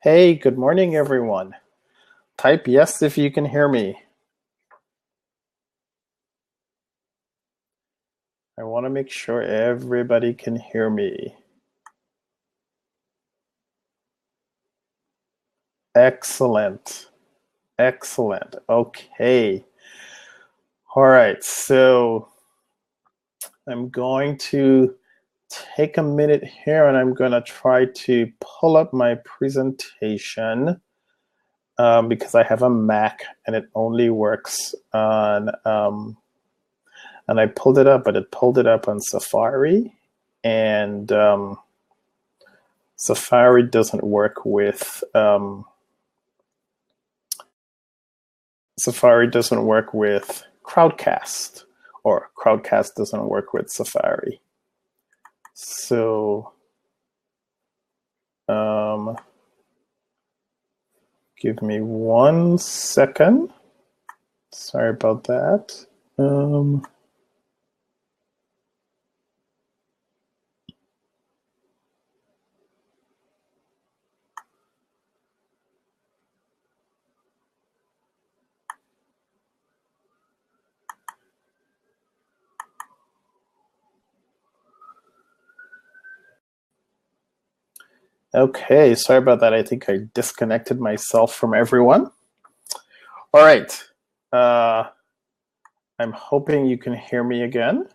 Hey, good morning, everyone. Type yes if you can hear me. I want to make sure everybody can hear me. Excellent. Excellent. Okay. All right. So I'm going to take a minute here and I'm going to try to pull up my presentation because I have a Mac and it only works on, and I pulled it up, but it pulled it up on Safari. And Safari doesn't work with Crowdcast, or Crowdcast doesn't work with Safari. So give me 1 second. Sorry about that. Okay, sorry about that. I think I disconnected myself from everyone. All right. I'm hoping you can hear me again.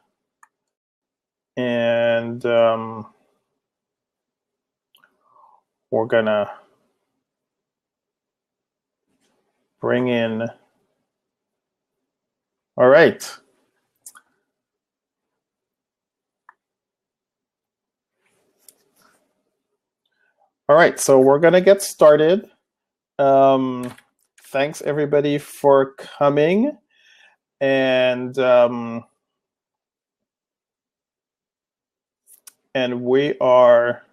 And we're gonna bring in, all right. All right, so we're gonna get started. Thanks everybody for coming, and we are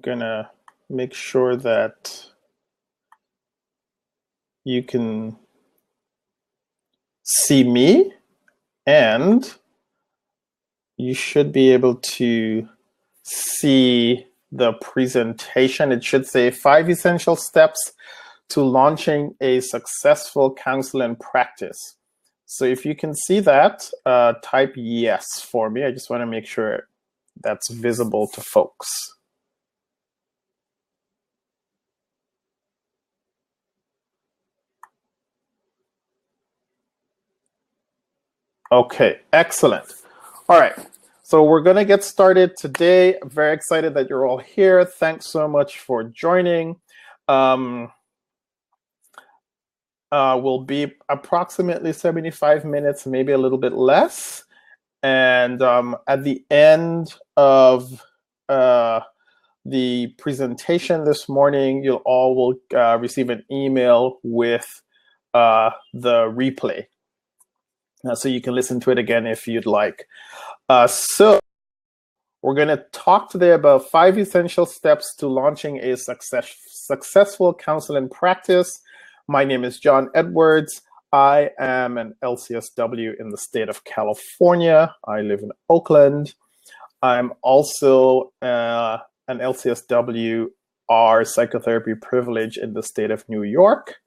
gonna make sure that you can see me, and you should be able to see the presentation. It should say 5 essential steps to launching a successful counseling practice. So if you can see that, type yes for me. I just want to make sure that's visible to folks. Okay, excellent. All right, so we're going to get started today. I'm very excited that you're all here. Thanks so much for joining. Will be approximately 75 minutes, maybe a little bit less. And at the end of the presentation this morning, you all will receive an email with the replay. So you can listen to it again if you'd like. So we're going to talk today about 5 essential steps to launching a successful counseling practice. My name is John Edwards. I am an LCSW in the state of California. I live in Oakland. I'm also an LCSW-R psychotherapy privilege in the state of New York.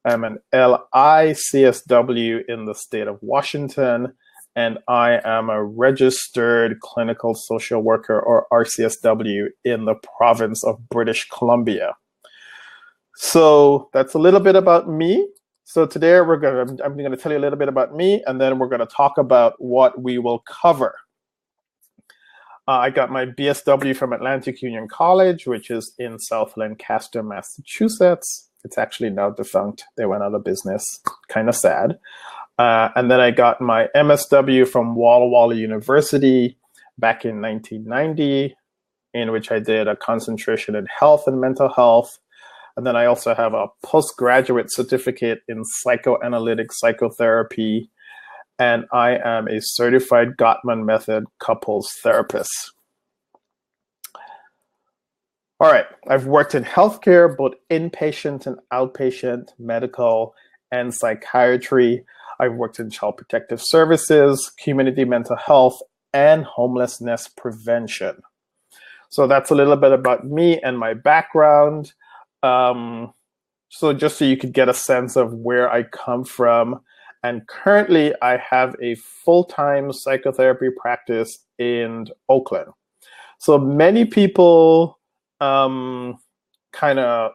I'm an LICSW in the state of Washington, and I am a registered clinical social worker, or RCSW, in the province of British Columbia. So that's a little bit about me. So today I'm going to tell you a little bit about me, and then we're going to talk about what we will cover. I got my BSW from Atlantic Union College, which is in South Lancaster, Massachusetts. It's actually now defunct. They went out of business. Kind of sad. And then I got my MSW from Walla Walla University back in 1990, in which I did a concentration in health and mental health. And then I also have a postgraduate certificate in psychoanalytic psychotherapy. And I am a certified Gottman Method couples therapist. All right, I've worked in healthcare, both inpatient and outpatient, medical, and psychiatry. I've worked in child protective services, community mental health, and homelessness prevention. So that's a little bit about me and my background. So just so you could get a sense of where I come from. And currently I have a full-time psychotherapy practice in Oakland. So many people kind of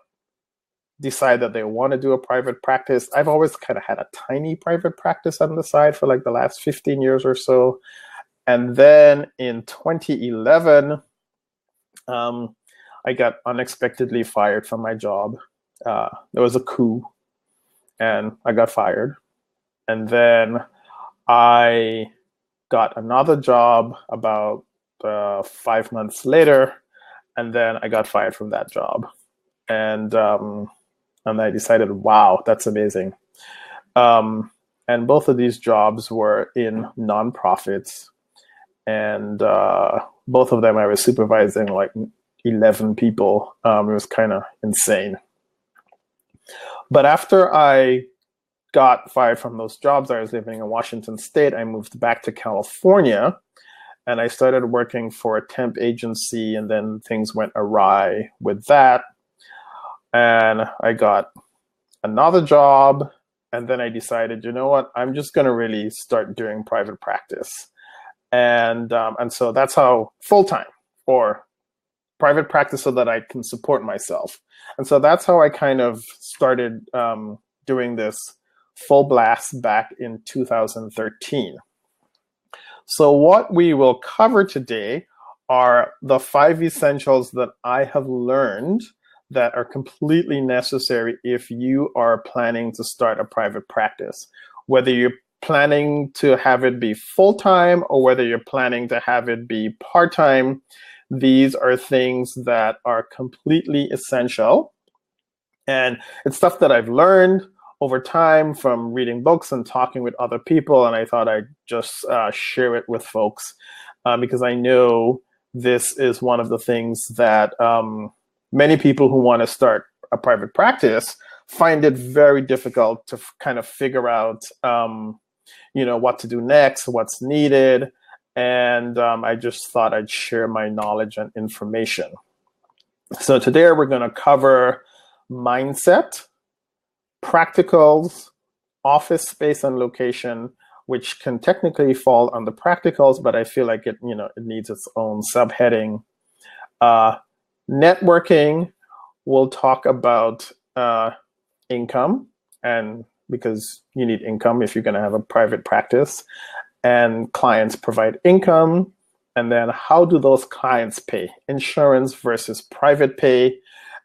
decide that they want to do a private practice. I've always kind of had a tiny private practice on the side for like the last 15 years or so. And then in 2011, I got unexpectedly fired from my job. There was a coup and I got fired. And then I got another job about 5 months later. And then I got fired from that job. And I decided, wow, that's amazing. And both of these jobs were in nonprofits. And both of them I was supervising like 11 people. It was kind of insane. But after I got fired from those jobs, I was living in Washington State. I moved back to California and I started working for a temp agency, and then things went awry with that. And I got another job, and then I decided, you know what, I'm just going to really start doing private practice. And so that's how full-time, or private practice so that I can support myself. And so that's how I kind of started doing this full blast back in 2013. So what we will cover today are the 5 essentials that I have learned that are completely necessary if you are planning to start a private practice, whether you're planning to have it be full-time or whether you're planning to have it be part-time. These are things that are completely essential. And it's stuff that I've learned over time from reading books and talking with other people. And I thought I'd just share it with folks because I know this is one of the things that many people who want to start a private practice find it very difficult to kind of figure out, what to do next, what's needed. And I just thought I'd share my knowledge and information. So today we're going to cover mindset, practicals, office space and location, which can technically fall under practicals, but I feel like it needs its own subheading. Networking, we'll talk about income, and because you need income if you're going to have a private practice, and clients provide income, and then how do those clients pay? Insurance versus private pay.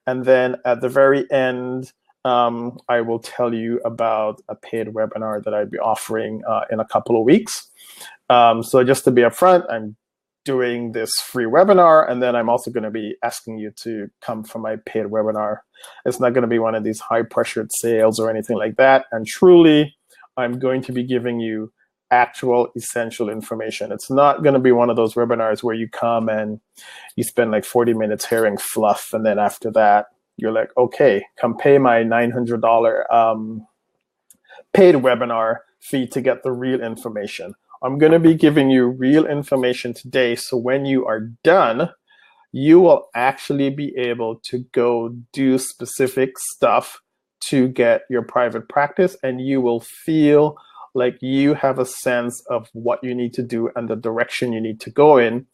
And then at the very end, I will tell you about a paid webinar that I'll be offering in a couple of weeks. So just to be upfront, I'm doing this free webinar, and then I'm also going to be asking you to come for my paid webinar. It's not going to be one of these high-pressured sales or anything like that. And truly, I'm going to be giving you actual essential information. It's not going to be one of those webinars where you come and you spend like 40 minutes hearing fluff, and then after that, you're like, okay, come pay my $900 paid webinar fee to get the real information. I'm going to be giving you real information today, so when you are done, you will actually be able to go do specific stuff to get your private practice, and you will feel like you have a sense of what you need to do and the direction you need to go in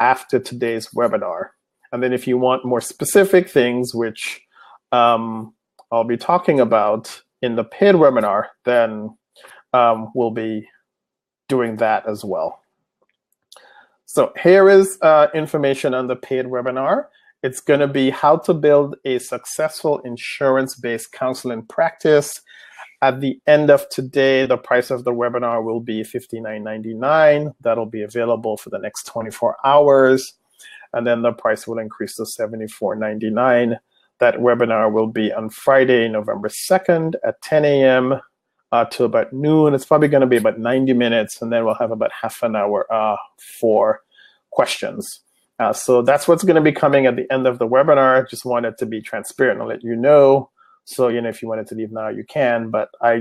after today's webinar. And then if you want more specific things, which I'll be talking about in the paid webinar, then we'll be doing that as well. So here is information on the paid webinar. It's going to be how to build a successful insurance-based counseling practice. At the end of today, the price of the webinar will be $59.99. That'll be available for the next 24 hours. And then the price will increase to $74.99. That webinar will be on Friday, November 2nd at 10 a.m. To about noon. It's probably going to be about 90 minutes, and then we'll have about half an hour for questions. So that's what's going to be coming at the end of the webinar. Just wanted to be transparent and let you know. So, if you wanted to leave now, you can, but I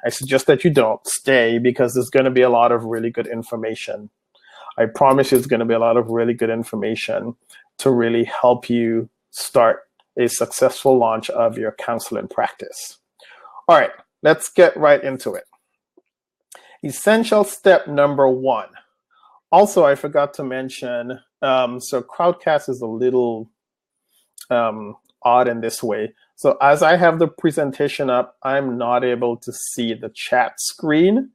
suggest that you don't stay, because there's going to be a lot of really good information. I promise you, it's going to be a lot of really good information to really help you start a successful launch of your counseling practice. All right, let's get right into it. Essential step number 1. Also, I forgot to mention, so Crowdcast is a little odd in this way. So as I have the presentation up, I'm not able to see the chat screen,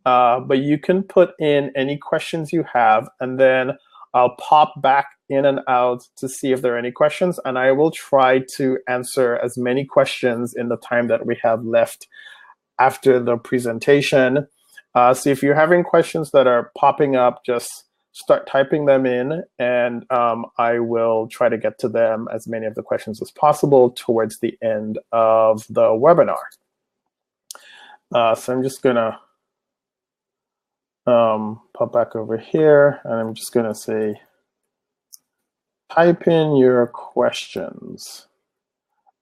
but you can put in any questions you have, and then I'll pop back in and out to see if there are any questions, and I will try to answer as many questions in the time that we have left after the presentation. So if you're having questions that are popping up, just start typing them in, and I will try to get to them, as many of the questions as possible, towards the end of the webinar. So I'm just gonna pop back over here, and I'm just gonna say, type in your questions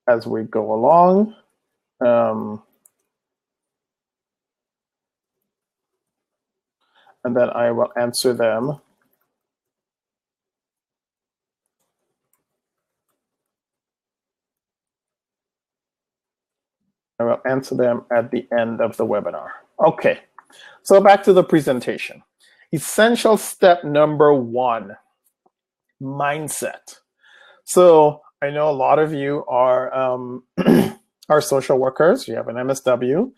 as we go along. And then I will answer them. I will answer them at the end of the webinar. Okay, so back to the presentation. Essential step number 1, mindset. So I know a lot of you are, are social workers. You have an MSW.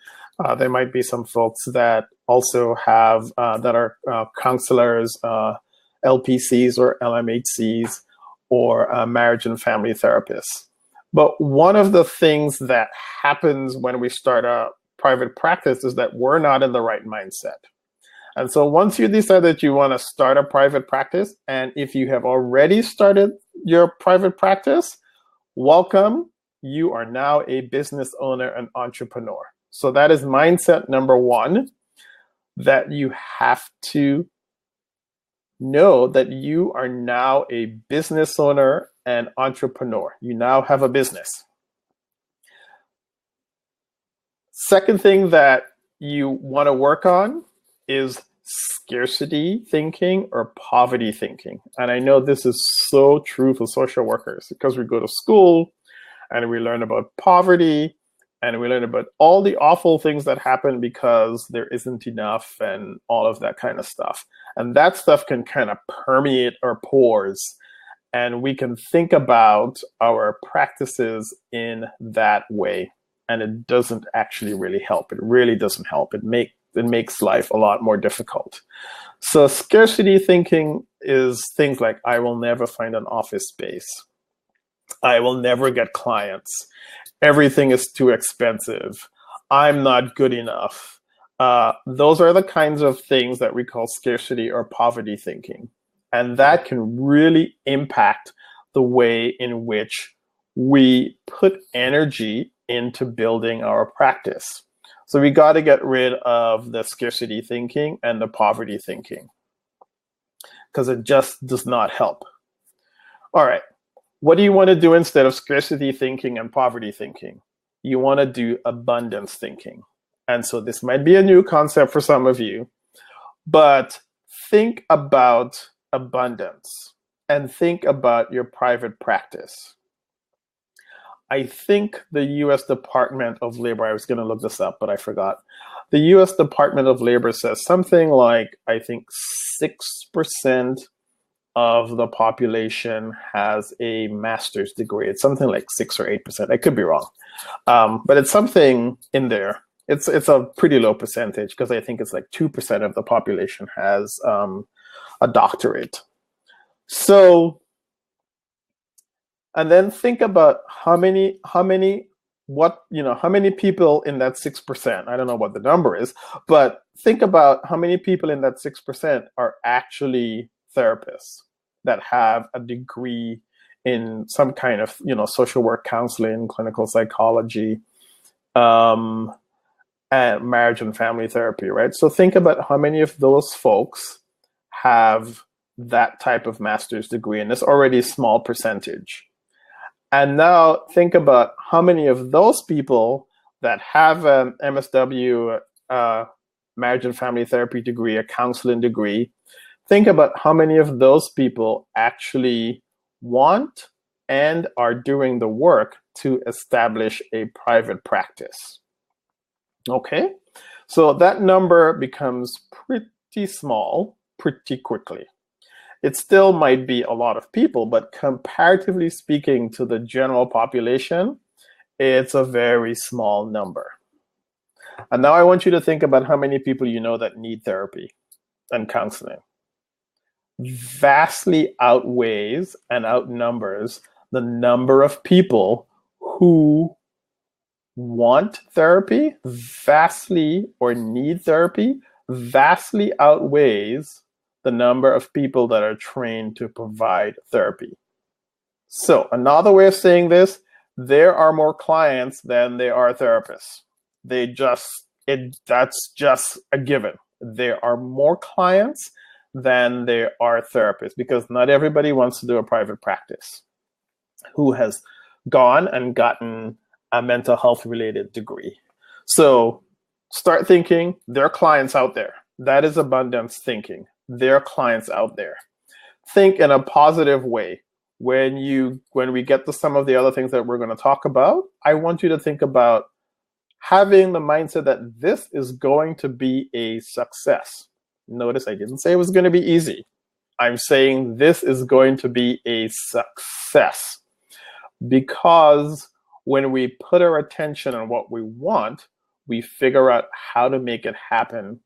There might be some folks that also have, that are counselors, LPCs or LMHCs, or marriage and family therapists. But one of the things that happens when we start a private practice is that we're not in the right mindset. And so once you decide that you want to start a private practice, and if you have already started your private practice, welcome. You are now a business owner and entrepreneur. So that is mindset number 1, that you have to know that you are now a business owner and entrepreneur. You now have a business. Second thing that you want to work on is scarcity thinking or poverty thinking. And I know this is so true for social workers, because we go to school and we learn about poverty, and we learn about all the awful things that happen because there isn't enough and all of that kind of stuff. And that stuff can kind of permeate our pores, and we can think about our practices in that way. And it doesn't actually really help. It really doesn't help. It makes life a lot more difficult. So scarcity thinking is things like, I will never find an office space. I will never get clients. Everything is too expensive. I'm not good enough. Those are the kinds of things that we call scarcity or poverty thinking. And that can really impact the way in which we put energy into building our practice. So we got to get rid of the scarcity thinking and the poverty thinking, because it just does not help. All right. What do you want to do instead of scarcity thinking and poverty thinking? You want to do abundance thinking. And so this might be a new concept for some of you, but think about abundance and think about your private practice. I think the US Department of Labor, I was going to look this up, but I forgot. The US Department of Labor says something like, I think 6% of the population has a master's degree. It's something like 6 or 8%. I could be wrong, but it's something in there. It's a pretty low percentage, because I think it's like 2% of the population has a doctorate. So, and then think about how many people in that 6%. I don't know what the number is, but think about how many people in that 6% are actually therapists that have a degree in some kind of, social work, counseling, clinical psychology, and marriage and family therapy, right? So think about how many of those folks have that type of master's degree, and it's already a small percentage. And now think about how many of those people that have an MSW, marriage and family therapy degree, a counseling degree. Think about how many of those people actually want and are doing the work to establish a private practice. Okay, so that number becomes pretty small pretty quickly. It still might be a lot of people, but comparatively speaking to the general population, it's a very small number. And now I want you to think about how many people you know that need therapy and counseling. Vastly outweighs and outnumbers the number of people who want therapy, vastly, or need therapy, vastly outweighs the number of people that are trained to provide therapy. So another way of saying this, there are more clients than there are therapists. That's just a given. There are more clients than there are therapists, because not everybody wants to do a private practice who has gone and gotten a mental health related degree. So start thinking, there are clients out there. That is abundance thinking. There are clients out there. Think in a positive way. When we get to some of the other things that we're going to talk about, I want you to think about having the mindset that this is going to be a success. Notice I didn't say it was going to be easy. I'm saying this is going to be a success, because when we put our attention on what we want, we figure out how to make it happen.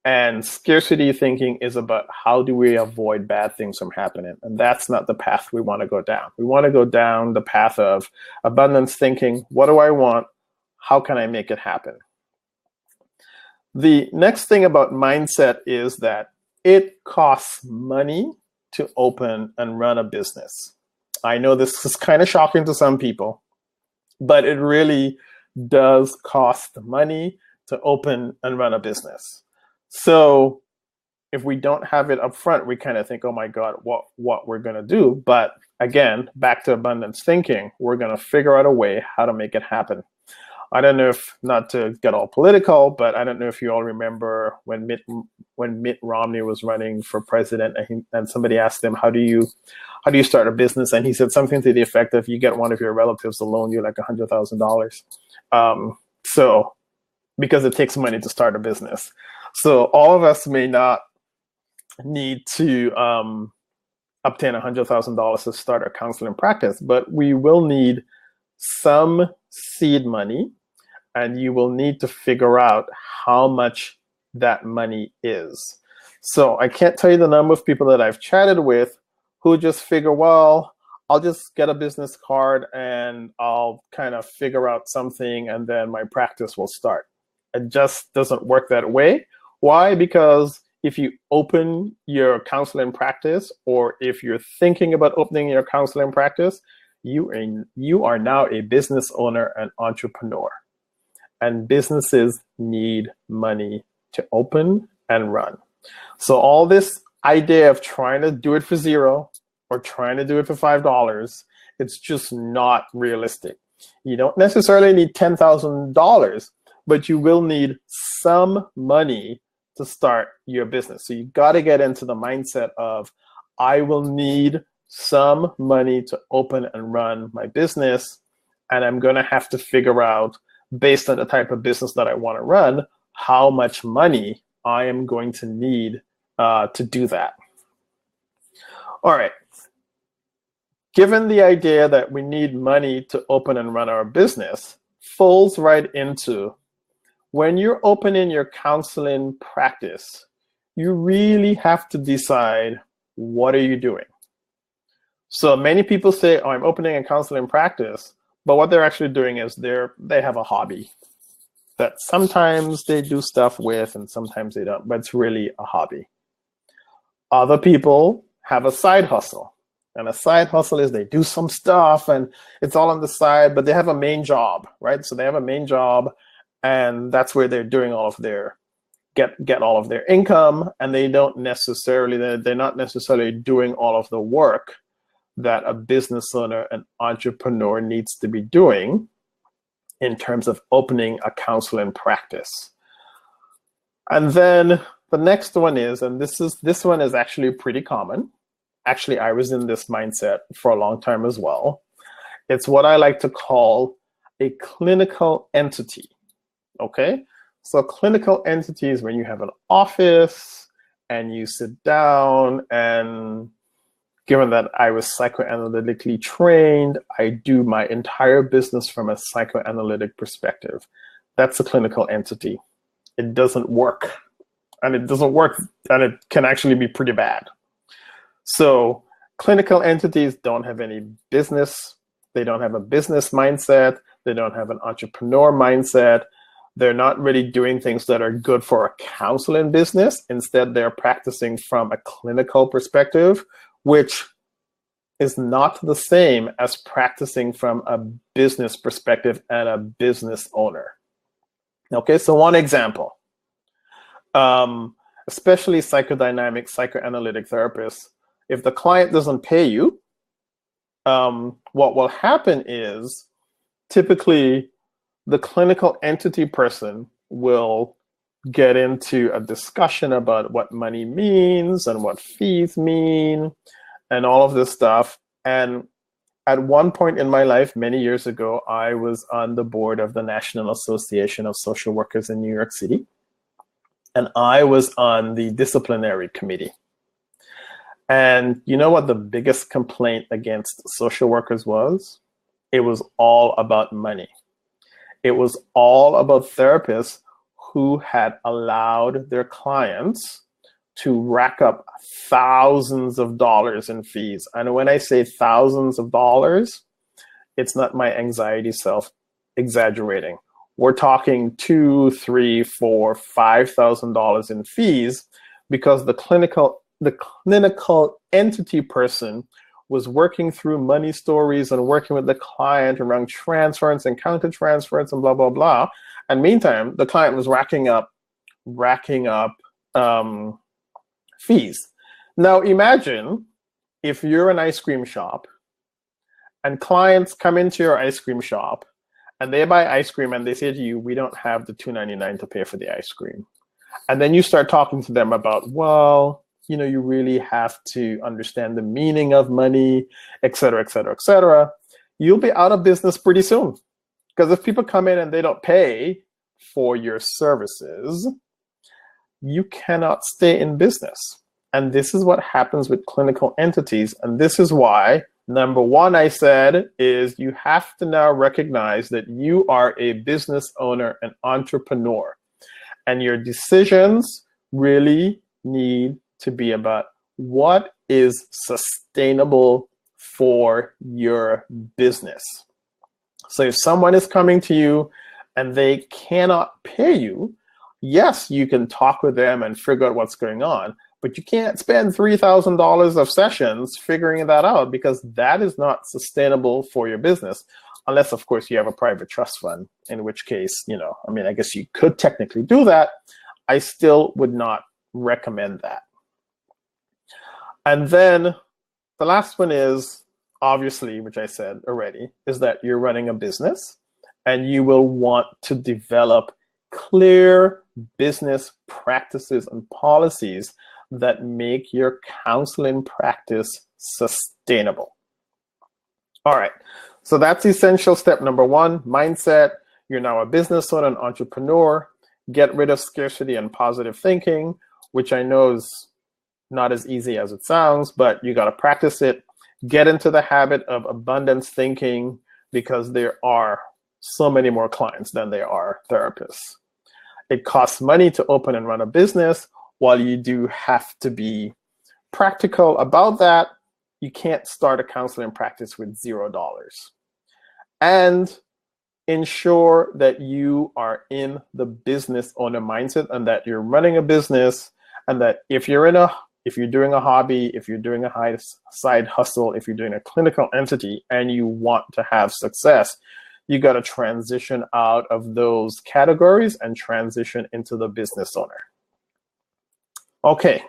And scarcity thinking is about how do we avoid bad things from happening. And that's not the path we want to go down. We want to go down the path of abundance thinking. What do I want? How can I make it happen? The next thing about mindset is that it costs money to open and run a business. I know this is kind of shocking to some people, but it really does cost money to open and run a business. So if we don't have it up front, we kind of think, oh my God, what we're going to do. But again, back to abundance thinking, we're going to figure out a way how to make it happen. I don't know if, not to get all political, but I don't know if you all remember when Mitt Romney was running for president, and somebody asked him, how do you start a business? And he said something to the effect of, you get one of your relatives to loan you like $100,000. So because it takes money to start a business. So all of us may not need to obtain $100,000 to start our counseling practice, but we will need some seed money, and you will need to figure out how much that money is. So I can't tell you the number of people that I've chatted with who just figure, well, I'll just get a business card and I'll kind of figure out something and then my practice will start. It just doesn't work that way. Why? Because if you open your counseling practice, or if you're thinking about opening your counseling practice, you are now a business owner and entrepreneur. And businesses need money to open and run. So all this idea of trying to do it for $0 or trying to do it for $5, it's just not realistic. You don't necessarily need $10,000, but you will need some money to start your business. So you got to get into the mindset of, I will need some money to open and run my business, and I'm going to have to figure out, based on the type of business that I want to run, how much money I am going to need to do that. All right. Given the idea that we need money to open and run our business, falls right into, when you're opening your counseling practice, you really have to decide, what are you doing? So many people say, oh, I'm opening a counseling practice, but what they're actually doing is they have a hobby that sometimes they do stuff with and sometimes they don't, but it's really a hobby. Other people have a side hustle, and a side hustle is they do some stuff and it's all on the side, but they have a main job, right? So they have a main job, and that's where they're doing all of their, get all of their income, and they're not necessarily doing all of the work that a business owner and entrepreneur needs to be doing in terms of opening a counseling practice. And then the next one is, and this one is actually pretty common, actually, I was in this mindset for a long time as well. It's what I like to call a clinical entity, okay? So a clinical entity is when you have an office and you sit down, and given that I was psychoanalytically trained, I do my entire business from a psychoanalytic perspective. That's a clinical entity. It doesn't work. And it doesn't work, and it can actually be pretty bad. So clinical entities don't have any business. They don't have a business mindset. They don't have an entrepreneur mindset. They're not really doing things that are good for a counseling business. Instead, they're practicing from a clinical perspective, which is not the same as practicing from a business perspective and a business owner. Okay, so one example, especially psychodynamic, psychoanalytic therapists, if the client doesn't pay you, what will happen is typically the clinical entity person will get into a discussion about what money means and what fees mean and all of this stuff. And at one point in my life, many years ago, I was on the board of the National Association of Social Workers in New York City. And I was on the disciplinary committee. And you know what the biggest complaint against social workers was? It was all about money. It was all about therapists who had allowed their clients to rack up thousands of dollars in fees. And when I say thousands of dollars, it's not my anxiety self exaggerating. We're talking $2,000, $3,000, $4,000, $5,000 in fees because the clinical entity person was working through money stories and working with the client around transference and counter transference and blah, blah, blah. And meantime, the client was racking up fees. Now imagine if you're an ice cream shop and clients come into your ice cream shop and they buy ice cream and they say to you, we don't have the $2.99 to pay for the ice cream. And then you start talking to them about, well, you know, you really have to understand the meaning of money, et cetera, et cetera, et cetera. You'll be out of business pretty soon. Because if people come in and they don't pay for your services, you cannot stay in business. And this is what happens with clinical entities. And this is why, number one, I said, is you have to now recognize that you are a business owner, an entrepreneur. And your decisions really need to be about what is sustainable for your business. So if someone is coming to you and they cannot pay you, yes, you can talk with them and figure out what's going on, but you can't spend $3,000 of sessions figuring that out because that is not sustainable for your business. Unless, of course, you have a private trust fund, in which case, you know, I mean, I guess you could technically do that. I still would not recommend that. And then the last one is, obviously, which I said already, is that you're running a business and you will want to develop clear business practices and policies that make your counseling practice sustainable. All right, so that's essential step number one, mindset. You're now a business owner, an entrepreneur. Get rid of scarcity and positive thinking, which I know is not as easy as it sounds, but you got to practice it. Get into the habit of abundance thinking because there are so many more clients than there are therapists. It costs money to open and run a business. While you do have to be practical about that, you can't start a counseling practice with $0. And ensure that you are in the business owner mindset and that you're running a business, and that if you're doing a hobby, if you're doing a side hustle, if you're doing a clinical entity and you want to have success, you got to transition out of those categories and transition into the business owner. Okay.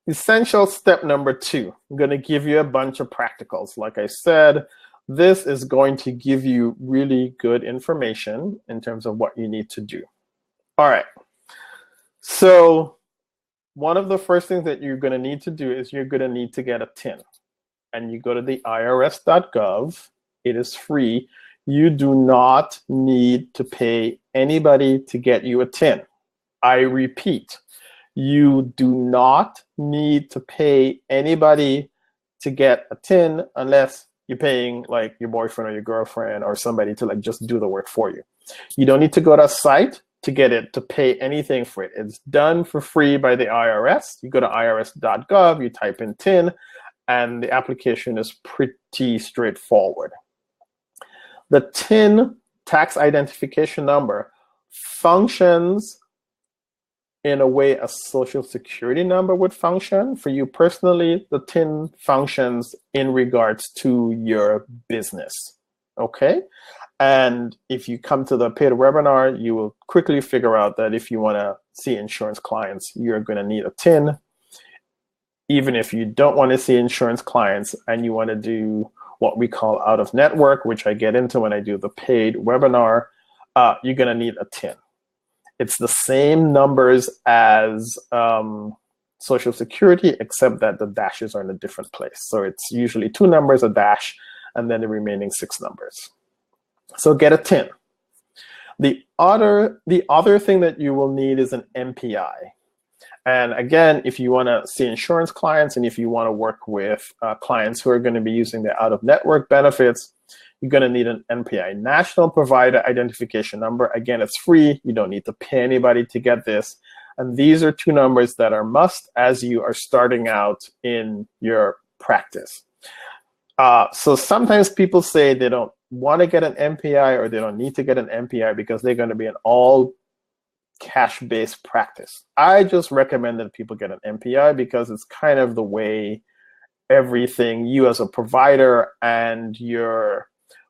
Essential step number 2. I'm going to give you a bunch of practicals. Like I said, this is going to give you really good information in terms of what you need to do. All right. So one of the first things that you're going to need to do is you're going to need to get a TIN. And you go to the irs.gov. It is free. You do not need to pay anybody to get you a TIN. I repeat, you do not need to pay anybody to get a TIN unless you're paying like your boyfriend or your girlfriend or somebody to like just do the work for you. You don't need to go to a site to get it, to pay anything for it. It's done for free by the IRS. You go to irs.gov, you type in TIN, and the application is pretty straightforward. The TIN, tax identification number, functions in a way a social security number would function. For you personally, the TIN functions in regards to your business, okay? And if you come to the paid webinar, you will quickly figure out that if you wanna see insurance clients, you're gonna need a TIN. Even if you don't wanna see insurance clients and you wanna do what we call out of network, which I get into when I do the paid webinar, you're gonna need a TIN. It's the same numbers as Social Security, except that the dashes are in a different place. So it's usually 2 numbers, a dash, and then the remaining 6 numbers. So get a TIN. The other thing that you will need is an MPI. And again, if you want to see insurance clients and if you want to work with clients who are going to be using the out-of-network benefits, you're going to need an NPI, National Provider Identification Number. Again, it's free. You don't need to pay anybody to get this. And these are 2 numbers that are must as you are starting out in your practice. So sometimes people say they don't want to get an MPI or they don't need to get an MPI because they're going to be an all cash-based practice. I just recommend that people get an MPI because it's kind of the way everything you as a provider and your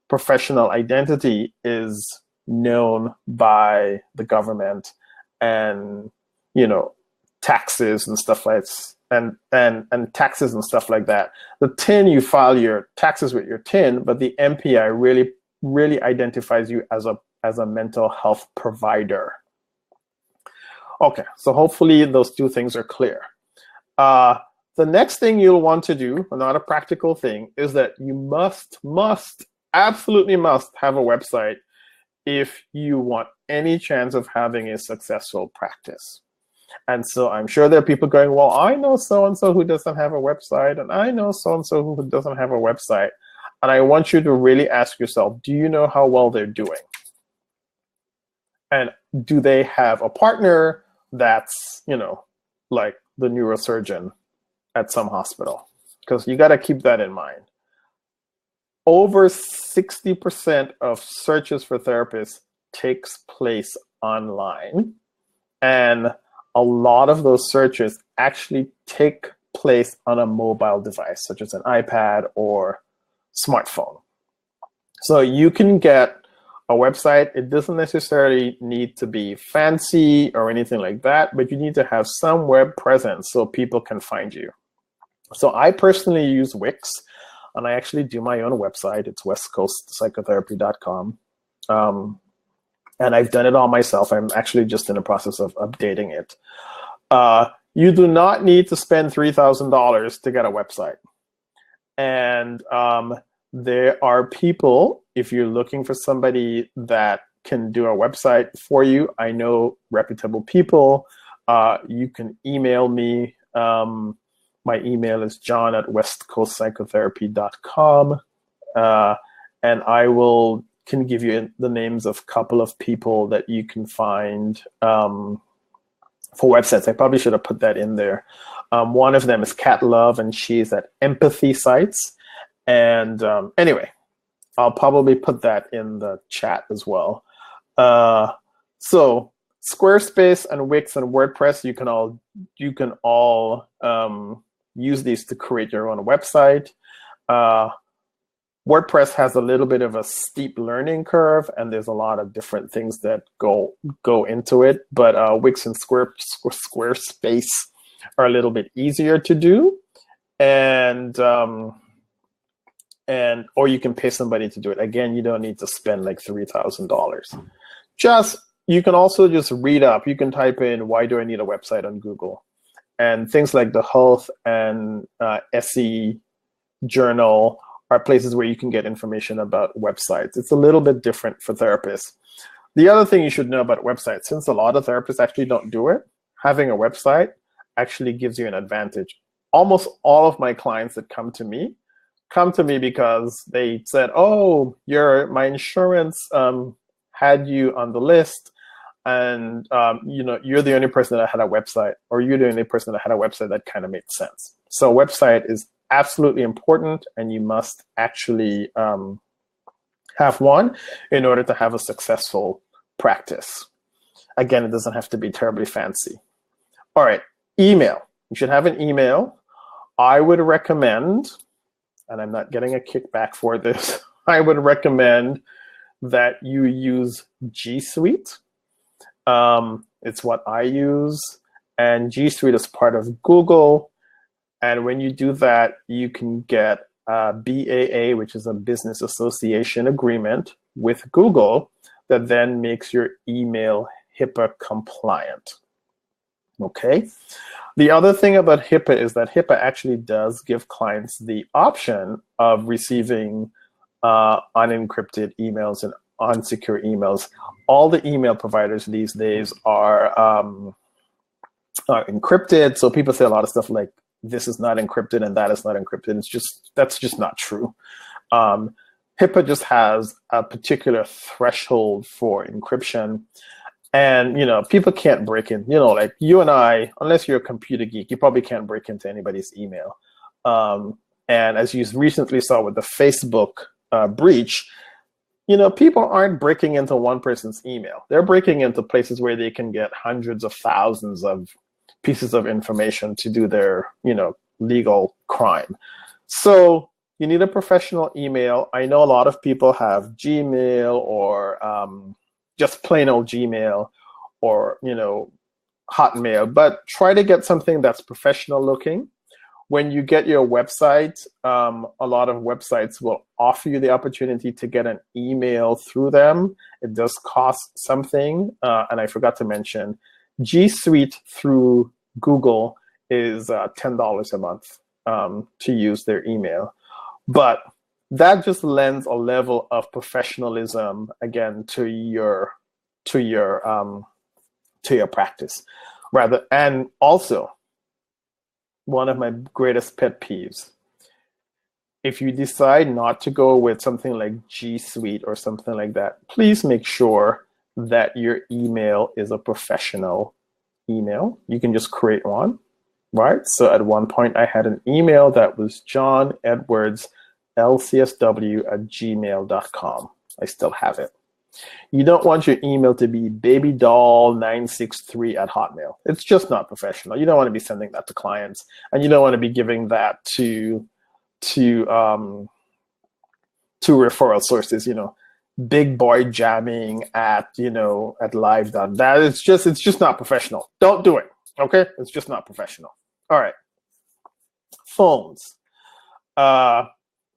professional identity is known by the government, and taxes and stuff like and taxes and stuff like that. The TIN, you file your taxes with your TIN, but the MPI really identifies you as a mental health provider. Okay, so hopefully those 2 things are clear. The next thing you'll want to do, another practical thing, is that you absolutely must have a website if you want any chance of having a successful practice. And so I'm sure there are people going, well, I know so-and-so who doesn't have a website, and I know so-and-so who doesn't have a website. And I want you to really ask yourself, do you know how well they're doing? And do they have a partner that's, like the neurosurgeon at some hospital? Because you got to keep that in mind. Over 60% of searches for therapists takes place online, and a lot of those searches actually take place on a mobile device, such as an iPad or smartphone. So you can get a website. It doesn't necessarily need to be fancy or anything like that, but you need to have some web presence so people can find you. So I personally use Wix, and I actually do my own website. It's westcoastpsychotherapy.com. And I've done it all myself. I'm actually just in the process of updating it. You do not need to spend $3,000 to get a website. And there are people, if you're looking for somebody that can do a website for you, I know reputable people. You can email me. My email is john@westcoastpsychotherapy.com. And I can give you the names of a couple of people that you can find for websites. I probably should have put that in there. One of them is Kat Love, and she's at Empathy Sites. And anyway, I'll probably put that in the chat as well. So Squarespace and Wix and WordPress, you can all use these to create your own website. WordPress has a little bit of a steep learning curve, and there's a lot of different things that go into it. But Wix and Squarespace are a little bit easier to do, or you can pay somebody to do it. Again, you don't need to spend like $3,000. You can also just read up. You can type in, "Why do I need a website?" on Google, And things like the Health and SE Journal are places where you can get information about websites. It's a little bit different for therapists. The other thing you should know about websites, since a lot of therapists actually don't do it, having a website actually gives you an advantage. Almost all of my clients that come to me because they said, oh, my insurance had you on the list, and you're the only person that had a website, or you're the only person that had a website that kind of made sense. So a website is absolutely important, and you must actually have one in order to have a successful practice. Again, it doesn't have to be terribly fancy. All right, email. You should have an email. I would recommend, and I'm not getting a kickback for this, I would recommend that you use G Suite. It's what I use, and G Suite is part of Google. And when you do that, you can get a BAA, which is a business association agreement with Google that then makes your email HIPAA compliant. Okay. The other thing about HIPAA is that HIPAA actually does give clients the option of receiving unencrypted emails and unsecure emails. All the email providers these days are encrypted. So people say a lot of stuff like, this is not encrypted and that is not encrypted. That's just not true. HIPAA just has a particular threshold for encryption. And, people can't break in, like you and I, unless you're a computer geek, you probably can't break into anybody's email. And as you recently saw with the Facebook breach, people aren't breaking into one person's email. They're breaking into places where they can get hundreds of thousands of pieces of information to do their, legal crime. So you need a professional email. I know a lot of people have Gmail or just plain old Gmail or, Hotmail, but try to get something that's professional looking. When you get your website, a lot of websites will offer you the opportunity to get an email through them. It does cost something. And I forgot to mention, G Suite through Google is $10 a month to use their email. But that just lends a level of professionalism, again, to your practice. And also, one of my greatest pet peeves, if you decide not to go with something like G Suite or something like that, please make sure that your email is a professional email. You can just create one, right? So at one point I had an email that was johnedwardslcsw@gmail.com. I still have it. You don't want your email to be babydoll963@hotmail. It's just not professional. You don't want to be sending that to clients, and you don't want to be giving that to referral sources. Big boy jamming at live. That it's just not professional. Don't do it. Okay, it's just not professional. All right, phones.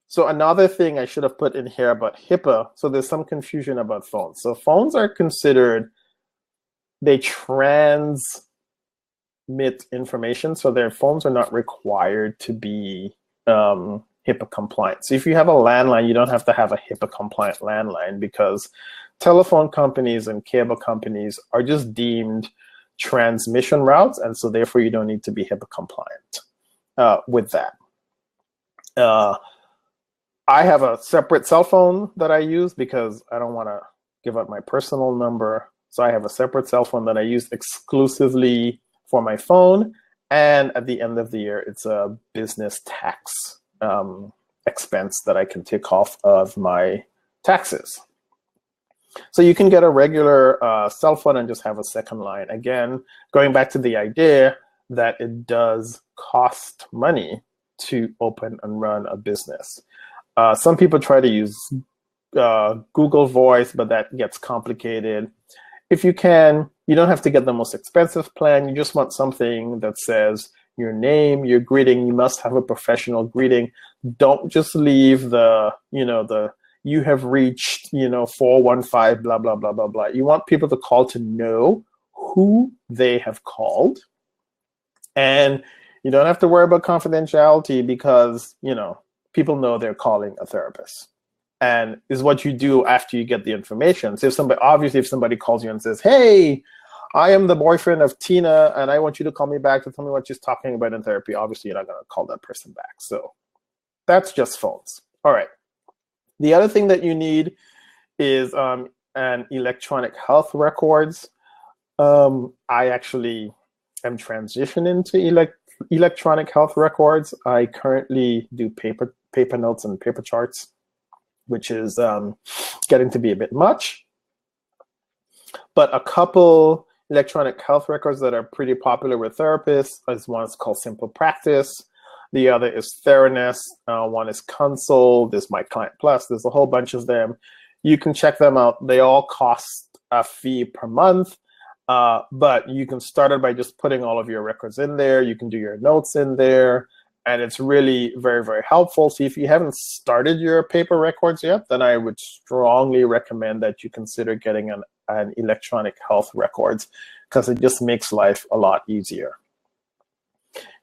So another thing I should have put in here about HIPAA, so there's some confusion about phones. So phones are considered, they transmit information, so their phones are not required to be HIPAA compliant. So if you have a landline, you don't have to have a HIPAA compliant landline, because telephone companies and cable companies are just deemed transmission routes, and so therefore you don't need to be HIPAA compliant with that. I have a separate cell phone that I use because I don't want to give out my personal number. So I have a separate cell phone that I use exclusively for my phone. And at the end of the year, it's a business tax expense that I can take off of my taxes. So you can get a regular cell phone and just have a second line. Again, going back to the idea that it does cost money to open and run a business. Some people try to use Google Voice, but that gets complicated. If you can, you don't have to get the most expensive plan. You just want something that says your name, your greeting. You must have a professional greeting. Don't just leave the you have reached 415 blah blah blah blah blah. You want people to call to know who they have called, And you don't have to worry about confidentiality because, you know, people know they're calling a therapist. And is what you do after you get the information. So if somebody calls you and says, hey, I am the boyfriend of Tina and I want you to call me back to tell me what she's talking about in therapy, obviously you're not going to call that person back. So that's just phones. All right. The other thing that you need is an electronic health records. I actually am transitioning to electronic health records. I currently do paper notes and paper charts, which is getting to be a bit much. But a couple electronic health records that are pretty popular with therapists is one is called Simple Practice. The other is Theranos. One is Console. There's My Client Plus. There's a whole bunch of them. You can check them out. They all cost a fee per month, but you can start it by just putting all of your records in there. You can do your notes in there, and it's really very, very helpful. So if you haven't started your paper records yet, then I would strongly recommend that you consider getting an electronic health records because it just makes life a lot easier.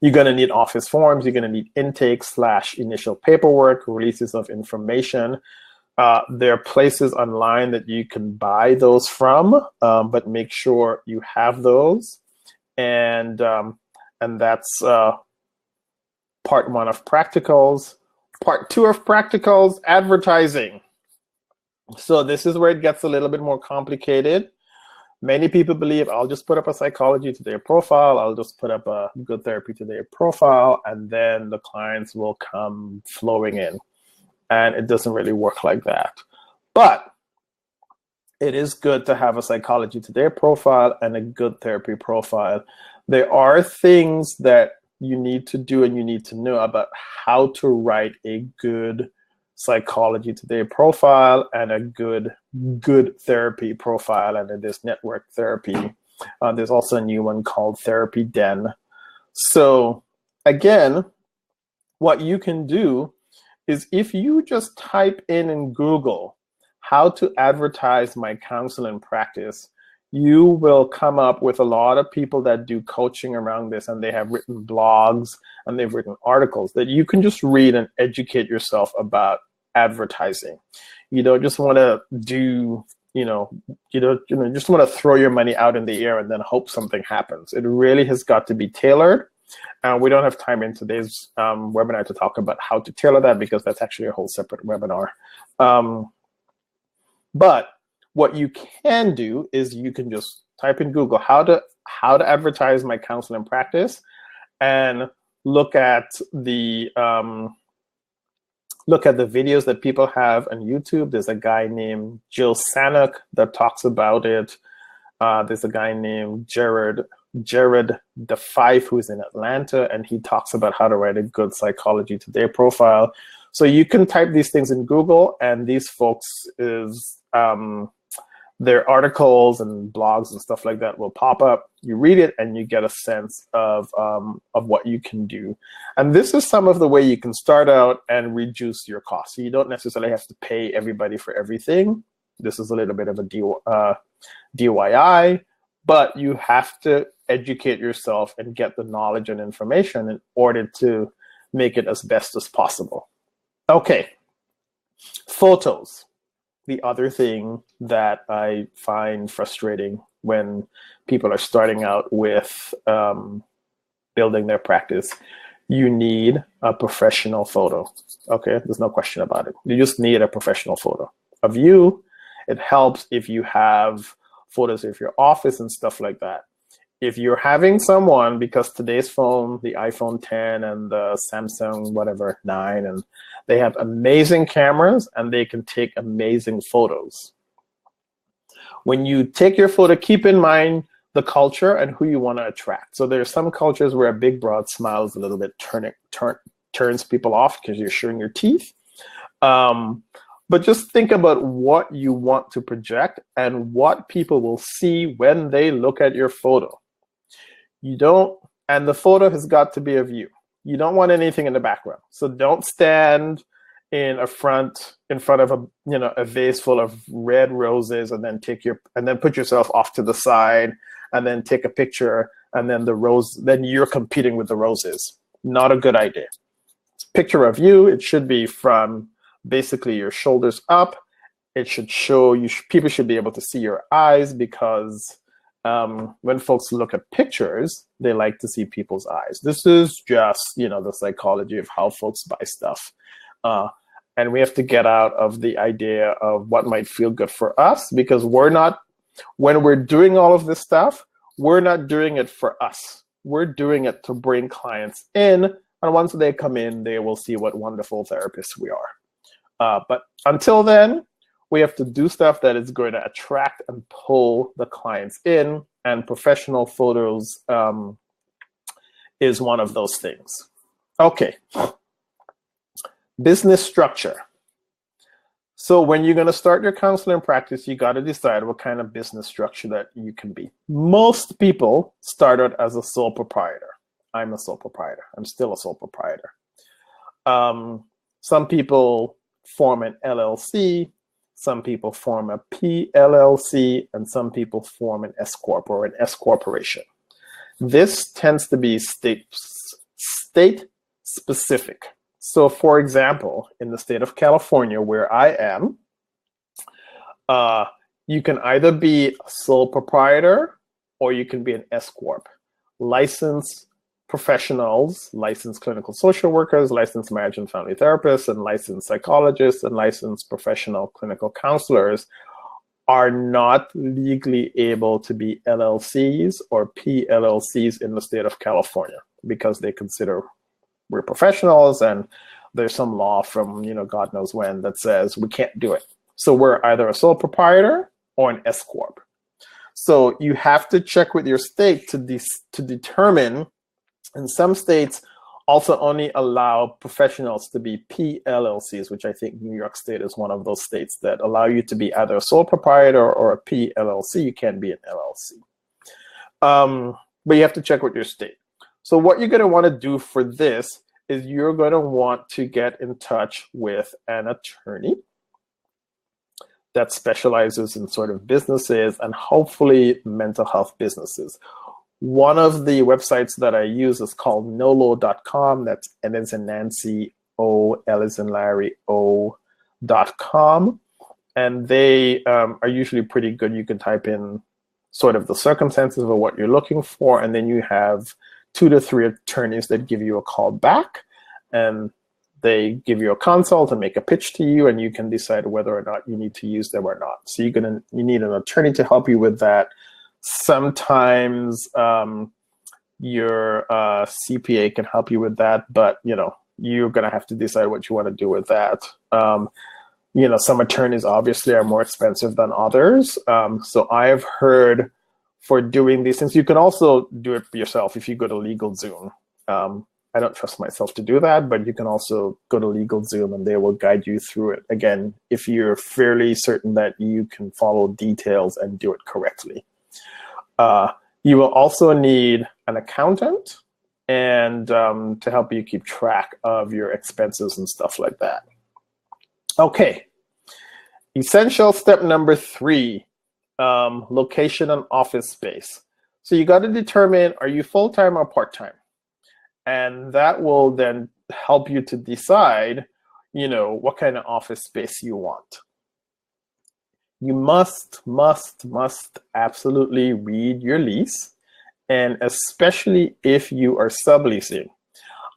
You're going to need office forms. You're going to need intake/initial paperwork, releases of information. There are places online that you can buy those from, but make sure you have those. And that's part one of practicals. Part two of practicals, advertising. So this is where it gets a little bit more complicated. Many people believe I'll just put up a Psychology Today profile, I'll just put up a Good Therapy Today profile, and then the clients will come flowing in. And it doesn't really work like that. But it is good to have a Psychology Today profile and a Good Therapy profile. There are things that you need to do and you need to know about how to write a good Psychology Today profile and a good therapy profile, and it is network therapy. There's also a new one called Therapy Den. So again, what you can do is if you just type in Google how to advertise my counseling practice, you will come up with a lot of people that do coaching around this, and they have written blogs and they've written articles that you can just read and educate yourself about advertising. You don't just want to do, just want to throw your money out in the air and then hope something happens. It really has got to be tailored. We don't have time in today's webinar to talk about how to tailor that because that's actually a whole separate webinar. But what you can do is you can just type in Google how to advertise my counseling practice, and look at the videos that people have on YouTube. There's a guy named Jill Sanok that talks about it. There's a guy named Jared DeFife who's in Atlanta, and he talks about how to write a good Psychology Today profile. So you can type these things in Google, and these folks their articles and blogs and stuff like that will pop up. You read it and you get a sense of what you can do. And this is some of the way you can start out and reduce your costs. So you don't necessarily have to pay everybody for everything. This is a little bit of a DIY, but you have to educate yourself and get the knowledge and information in order to make it as best as possible. Okay, photos. The other thing that I find frustrating when people are starting out with building their practice, you need a professional photo. Okay, there's no question about it. You just need a professional photo of you. It helps if you have photos of your office and stuff like that. If you're having someone, because today's phone, the iPhone 10 and the Samsung whatever 9, and they have amazing cameras and they can take amazing photos. When you take your photo, keep in mind the culture and who you want to attract. So there are some cultures where a big broad smile is a little bit turns people off because you're showing your teeth. But just think about what you want to project and what people will see when they look at your photo. And the photo has got to be of you. You don't want anything in the background. So don't stand in front of a vase full of red roses and then put yourself off to the side and then take a picture and then then you're competing with the roses. Not a good idea. Picture of you, it should be from basically your shoulders up. It should show you, people should be able to see your eyes, because when folks look at pictures, they like to see people's eyes. This is just, the psychology of how folks buy stuff. And we have to get out of the idea of what might feel good for us, because when we're doing all of this stuff, we're not doing it for us. We're doing it to bring clients in. And once they come in, they will see what wonderful therapists we are. But until then, we have to do stuff that is going to attract and pull the clients in, and professional photos is one of those things. Okay, business structure. So when you're going to start your counseling practice, you got to decide what kind of business structure that you can be. Most people started as a sole proprietor. I'm a sole proprietor. I'm still a sole proprietor. Some people form an LLC. Some people form a PLLC, and some people form an S Corp or an S Corporation. This tends to be state specific. So for example, in the state of California, where I am, you can either be a sole proprietor or you can be an S Corp. Licensed professionals, licensed clinical social workers, licensed marriage and family therapists, and licensed psychologists, and licensed professional clinical counselors are not legally able to be LLCs or PLLCs in the state of California, because they consider we're professionals, and there's some law from God knows when that says we can't do it. So we're either a sole proprietor or an S Corp. So you have to check with your state to determine. And some states also only allow professionals to be PLLCs, which I think New York State is one of those states that allow you to be either a sole proprietor or a PLLC. You can't be an LLC. But you have to check with your state. So what you're going to want to do for this is you're going to want to get in touch with an attorney that specializes in sort of businesses, and hopefully mental health businesses. One of the websites that I use is called nolo.com. That's N as in Nancy, O, L as in Larry, O.com. And they are usually pretty good. You can type in sort of the circumstances of what you're looking for, and then you have 2 to 3 attorneys that give you a call back, and they give you a consult and make a pitch to you, and you can decide whether or not you need to use them or not. So you need an attorney to help you with that. Sometimes your CPA can help you with that, but you're going to have to decide what you want to do with that. Some attorneys obviously are more expensive than others. So I've heard for doing these things, you can also do it yourself if you go to LegalZoom. I don't trust myself to do that, but you can also go to LegalZoom and they will guide you through it. Again, if you're fairly certain that you can follow details and do it correctly. You will also need an accountant and to help you keep track of your expenses and stuff like that. Okay, essential step number 3, location and office space. So you got to determine, are you full-time or part-time? And that will then help you to decide, what kind of office space you want. You must absolutely read your lease, and especially if you are subleasing.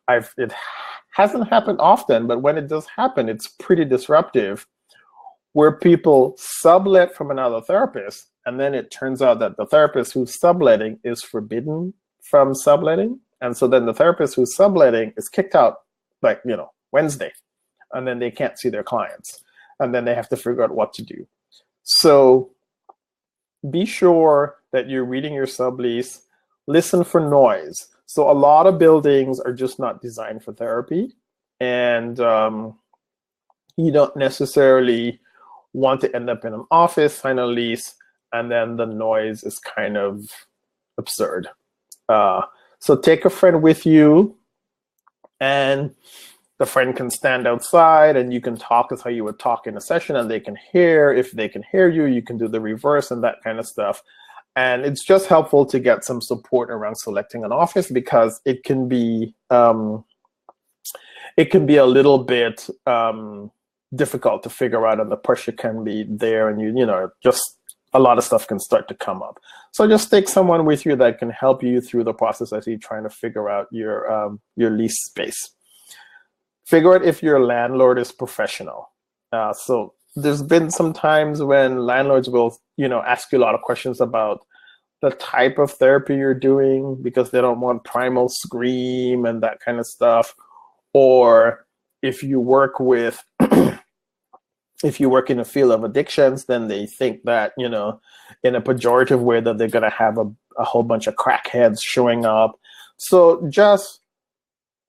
It hasn't happened often, but when it does happen, it's pretty disruptive, where people sublet from another therapist, and then it turns out that the therapist who's subletting is forbidden from subletting, and so then the therapist who's subletting is kicked out, Wednesday, and then they can't see their clients, and then they have to figure out what to do. So be sure that you're reading your sublease. Listen for noise. So a lot of buildings are just not designed for therapy, and you don't necessarily want to end up in an office, sign a lease, and then the noise is kind of absurd. So take a friend with you, and the friend can stand outside and you can talk as how you would talk in a session, and they can hear. If they can hear you, you can do the reverse and that kind of stuff. And it's just helpful to get some support around selecting an office, because it can be a little bit difficult to figure out, and the pressure can be there, and you know, just a lot of stuff can start to come up. So just take someone with you that can help you through the process as you're trying to figure out your lease space. Figure out if your landlord is professional. So there's been some times when landlords will, you know, ask you a lot of questions about the type of therapy you're doing, because they don't want primal scream and that kind of stuff. Or if you work with, if you work in the field of addictions, then they think that, you know, in a pejorative way, that they're going to have a whole bunch of crackheads showing up. So just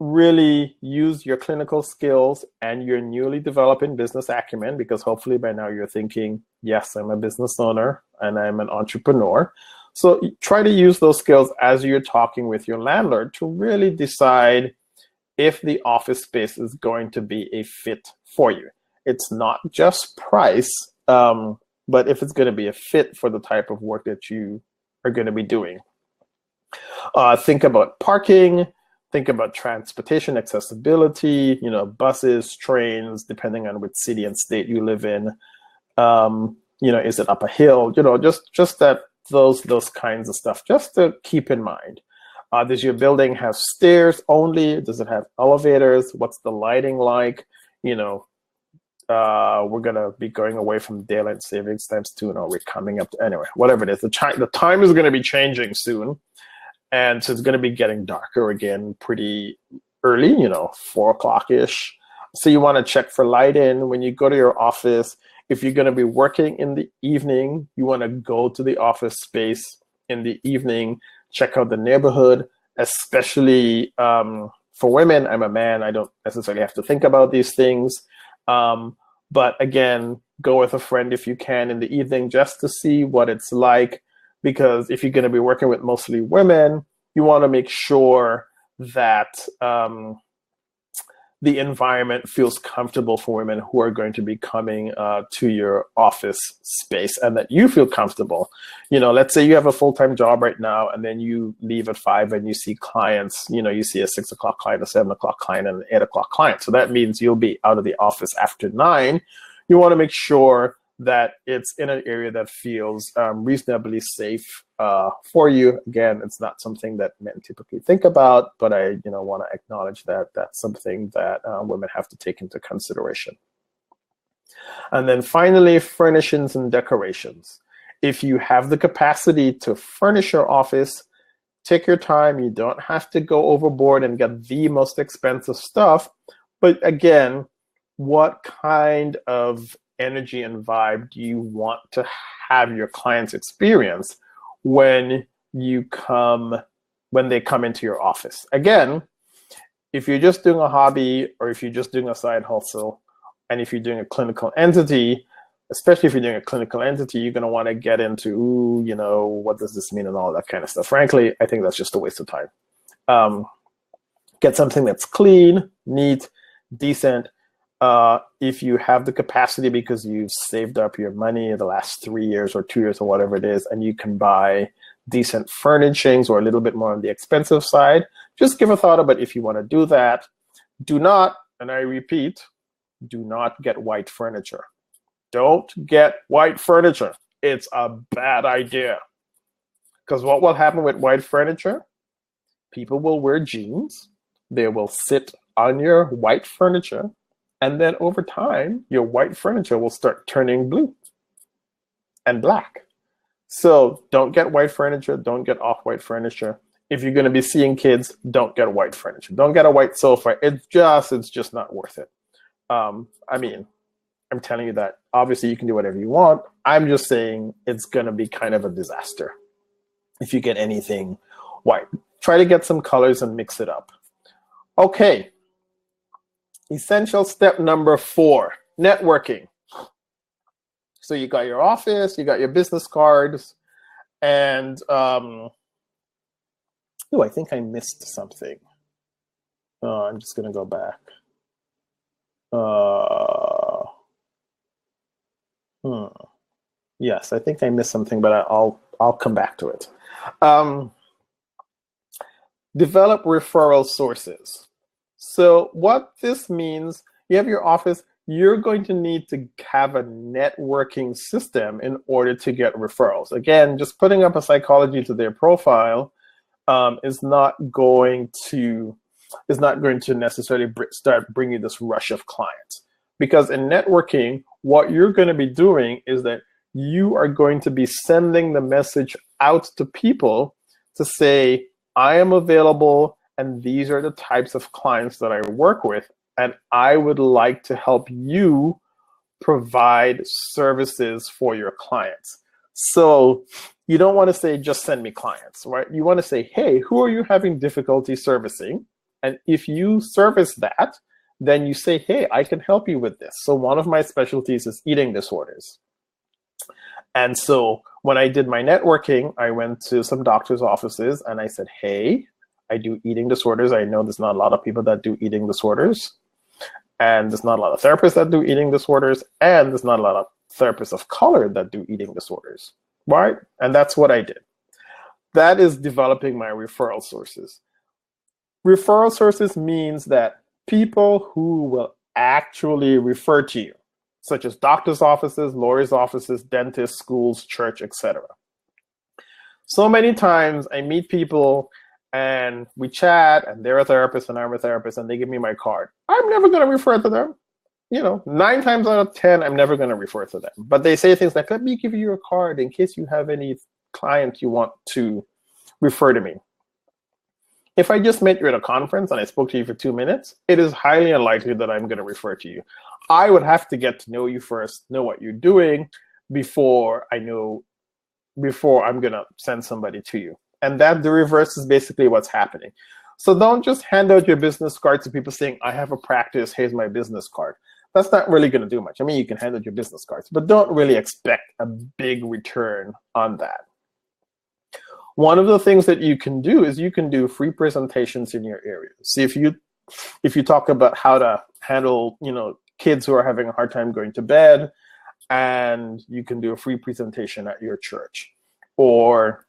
really use your clinical skills and your newly developing business acumen, because hopefully by now you're thinking, yes, I'm a business owner and I'm an entrepreneur. So try to use those skills as you're talking with your landlord to really decide if the office space is going to be a fit for you. It's not just price, but if it's going to be a fit for the type of work that you are going to be doing. Think about parking. Think about transportation accessibility, you know, buses, trains, depending on which city and state you live in. You know, is it up a hill? You know, just that those kinds of stuff, just to keep in mind. Does your building have stairs only? Does it have elevators? What's the lighting like? You know, we're gonna be going away from daylight savings times 2, and we're coming up to, anyway, whatever it is. The time is going to be changing soon. And so it's going to be getting darker again pretty early, you know, 4 o'clock-ish. So you want to check for light-in when you go to your office. If you're going to be working in the evening, you want to go to the office space in the evening, check out the neighborhood, especially for women. I'm a man. I don't necessarily have to think about these things. But again, go with a friend if you can in the evening, just to see what it's like. Because if you're going to be working with mostly women, you want to make sure that the environment feels comfortable for women who are going to be coming to your office space, and that you feel comfortable. You know, let's say you have a full-time job right now, and then you leave at 5 and you see clients, you know, you see a 6 o'clock client, a 7 o'clock client, and an 8 o'clock client. So that means you'll be out of the office after 9. You want to make sure that it's in an area that feels reasonably safe for you. Again, it's not something that men typically think about, but I, you know, want to acknowledge that that's something that women have to take into consideration. And then finally, furnishings and decorations. If you have the capacity to furnish your office, take your time. You don't have to go overboard and get the most expensive stuff. But again, what kind of energy and vibe do you want to have your clients experience when they come into your office? Again, if you're just doing a hobby, or if you're just doing a side hustle, and if you're doing a clinical entity, especially if you're doing a clinical entity, you're going to want to get into, ooh, you know, what does this mean and all that kind of stuff. Frankly, I think that's just a waste of time. Get something that's clean, neat, decent. If you have the capacity, because you've saved up your money in the last 3 years or 2 years or whatever it is, and you can buy decent furnishings or a little bit more on the expensive side, just give a thought about if you want to do that. Do not, and I repeat, do not get white furniture. Don't get white furniture. It's a bad idea. Because what will happen with white furniture? People will wear jeans. They will sit on your white furniture. And then over time, your white furniture will start turning blue and black. So don't get white furniture. Don't get off-white furniture. If you're going to be seeing kids, don't get white furniture. Don't get a white sofa. It's just not worth it. I mean, I'm telling you that obviously you can do whatever you want. I'm just saying it's going to be kind of a disaster if you get anything white. Try to get some colors and mix it up. Okay. Essential step number 4, networking. So you got your office, you got your business cards, and I think I missed something. I'm just going to go back. Yes, I think I missed something, but I'll come back to it. Develop referral sources. So what this means, you have your office, you're going to need to have a networking system in order to get referrals. Again, just putting up a psychology to their profile is not going to necessarily start bringing this rush of clients. Because in networking, what you're going to be doing is that you are going to be sending the message out to people to say, I am available, and these are the types of clients that I work with, and I would like to help you provide services for your clients. So you don't want to say, just send me clients, right? You want to say, hey, who are you having difficulty servicing? And if you service that, then you say, hey, I can help you with this. So one of my specialties is eating disorders. And so when I did my networking, I went to some doctor's offices and I said, hey, I do eating disorders. I know there's not a lot of people that do eating disorders. And there's not a lot of therapists that do eating disorders. And there's not a lot of therapists of color that do eating disorders, right? And that's what I did. That is developing my referral sources. Referral sources means that people who will actually refer to you, such as doctors' offices, lawyers' offices, dentists, schools, church, etc. So many times I meet people and we chat and they're a therapist and I'm a therapist and they give me my card. I'm never going to refer to them. 9 times out of 10, I'm never going to refer to them. But they say things like, let me give you your card in case you have any client you want to refer to me. If I just met you at a conference and I spoke to you for 2 minutes, it is highly unlikely that I'm going to refer to you. I would have to get to know you first, know what you're doing before I'm going to send somebody to you. And that the reverse is basically what's happening. So don't just hand out your business card to people saying, I have a practice, here's my business card. That's not really going to do much. I mean, you can hand out your business cards, but don't really expect a big return on that. One of the things that you can do is you can do free presentations in your area. See, if you talk about how to handle, kids who are having a hard time going to bed, and you can do a free presentation at your church, or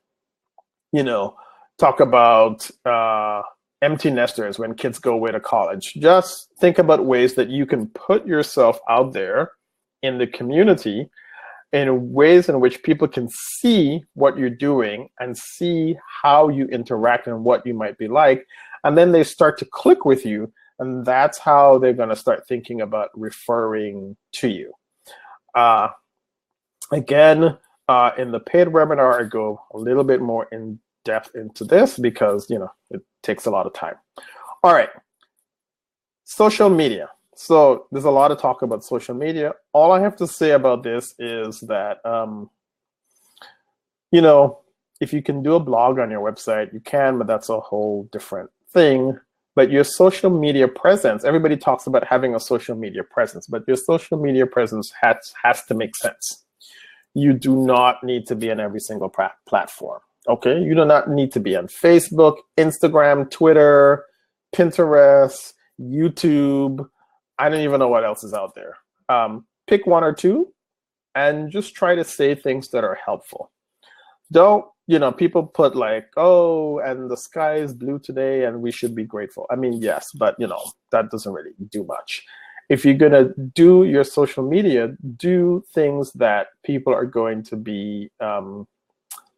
talk about empty nesters when kids go away to college. Just think about ways that you can put yourself out there in the community in ways in which people can see what you're doing and see how you interact and what you might be like. And then they start to click with you. And that's how they're going to start thinking about referring to you. Again, in the paid webinar, I go a little bit more in depth into this because, it takes a lot of time. All right. Social media. So there's a lot of talk about social media. All I have to say about this is that, if you can do a blog on your website, you can, but that's a whole different thing. But your social media presence, everybody talks about having a social media presence, but your social media presence has to make sense. You do not need to be on every single platform, okay? You do not need to be on Facebook, Instagram, Twitter, Pinterest, YouTube. I don't even know what else is out there. Pick 1 or 2 and just try to say things that are helpful. Don't, people put like, oh, and the sky is blue today and we should be grateful. I mean, yes, but that doesn't really do much. If you're gonna do your social media, do things that people are going to be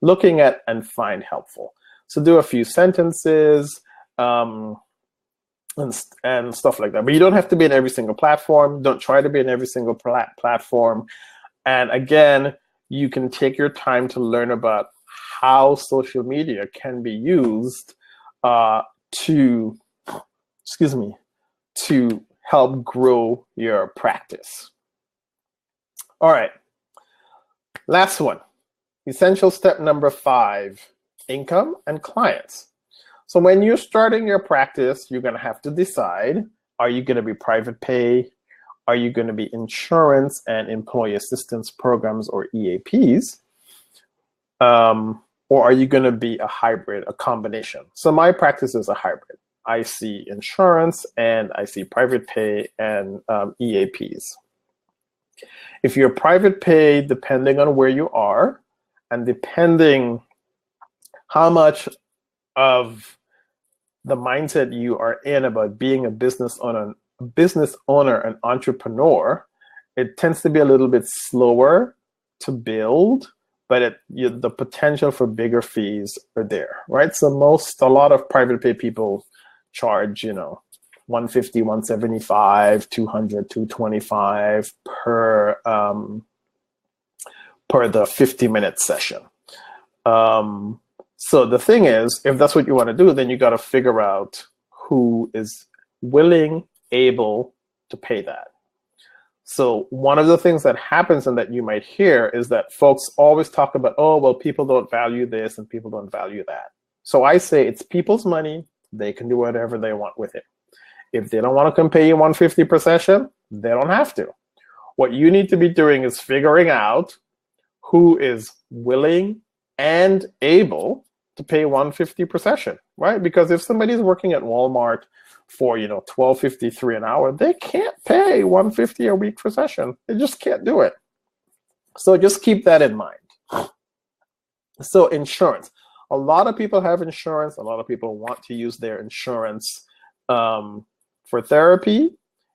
looking at and find helpful. So do a few sentences, and stuff like that. But you don't have to be in every single platform. Don't try to be in every single platform. And again, you can take your time to learn about how social media can be used to help grow your practice. All right, last one. Essential step number 5, income and clients. So when you're starting your practice, you're going to have to decide, are you going to be private pay? Are you going to be insurance and employee assistance programs, or EAPs? Or are you going to be a hybrid, a combination? So my practice is a hybrid. I see insurance and I see private pay and EAPs. If you're private pay, depending on where you are, And depending how much of the mindset you are in about being a business owner, an entrepreneur, it tends to be a little bit slower to build, but the potential for bigger fees are there, right? So a lot of private pay people charge, 150, 175, 200, 225 per the 50-minute session. So the thing is, if that's what you want to do, then you got to figure out who is willing, able to pay that. So one of the things that happens and that you might hear is that folks always talk about, oh, well, people don't value this and people don't value that. So I say it's people's money. They can do whatever they want with it. If they don't want to come pay you $150 per session, they don't have to. What you need to be doing is figuring out who is willing and able to pay $150 per session, right? Because if somebody's working at Walmart for $12.53 an hour, they can't pay $150 a week per session. They just can't do it. So just keep that in mind. So insurance. A lot of people have insurance. A lot of people want to use their insurance for therapy.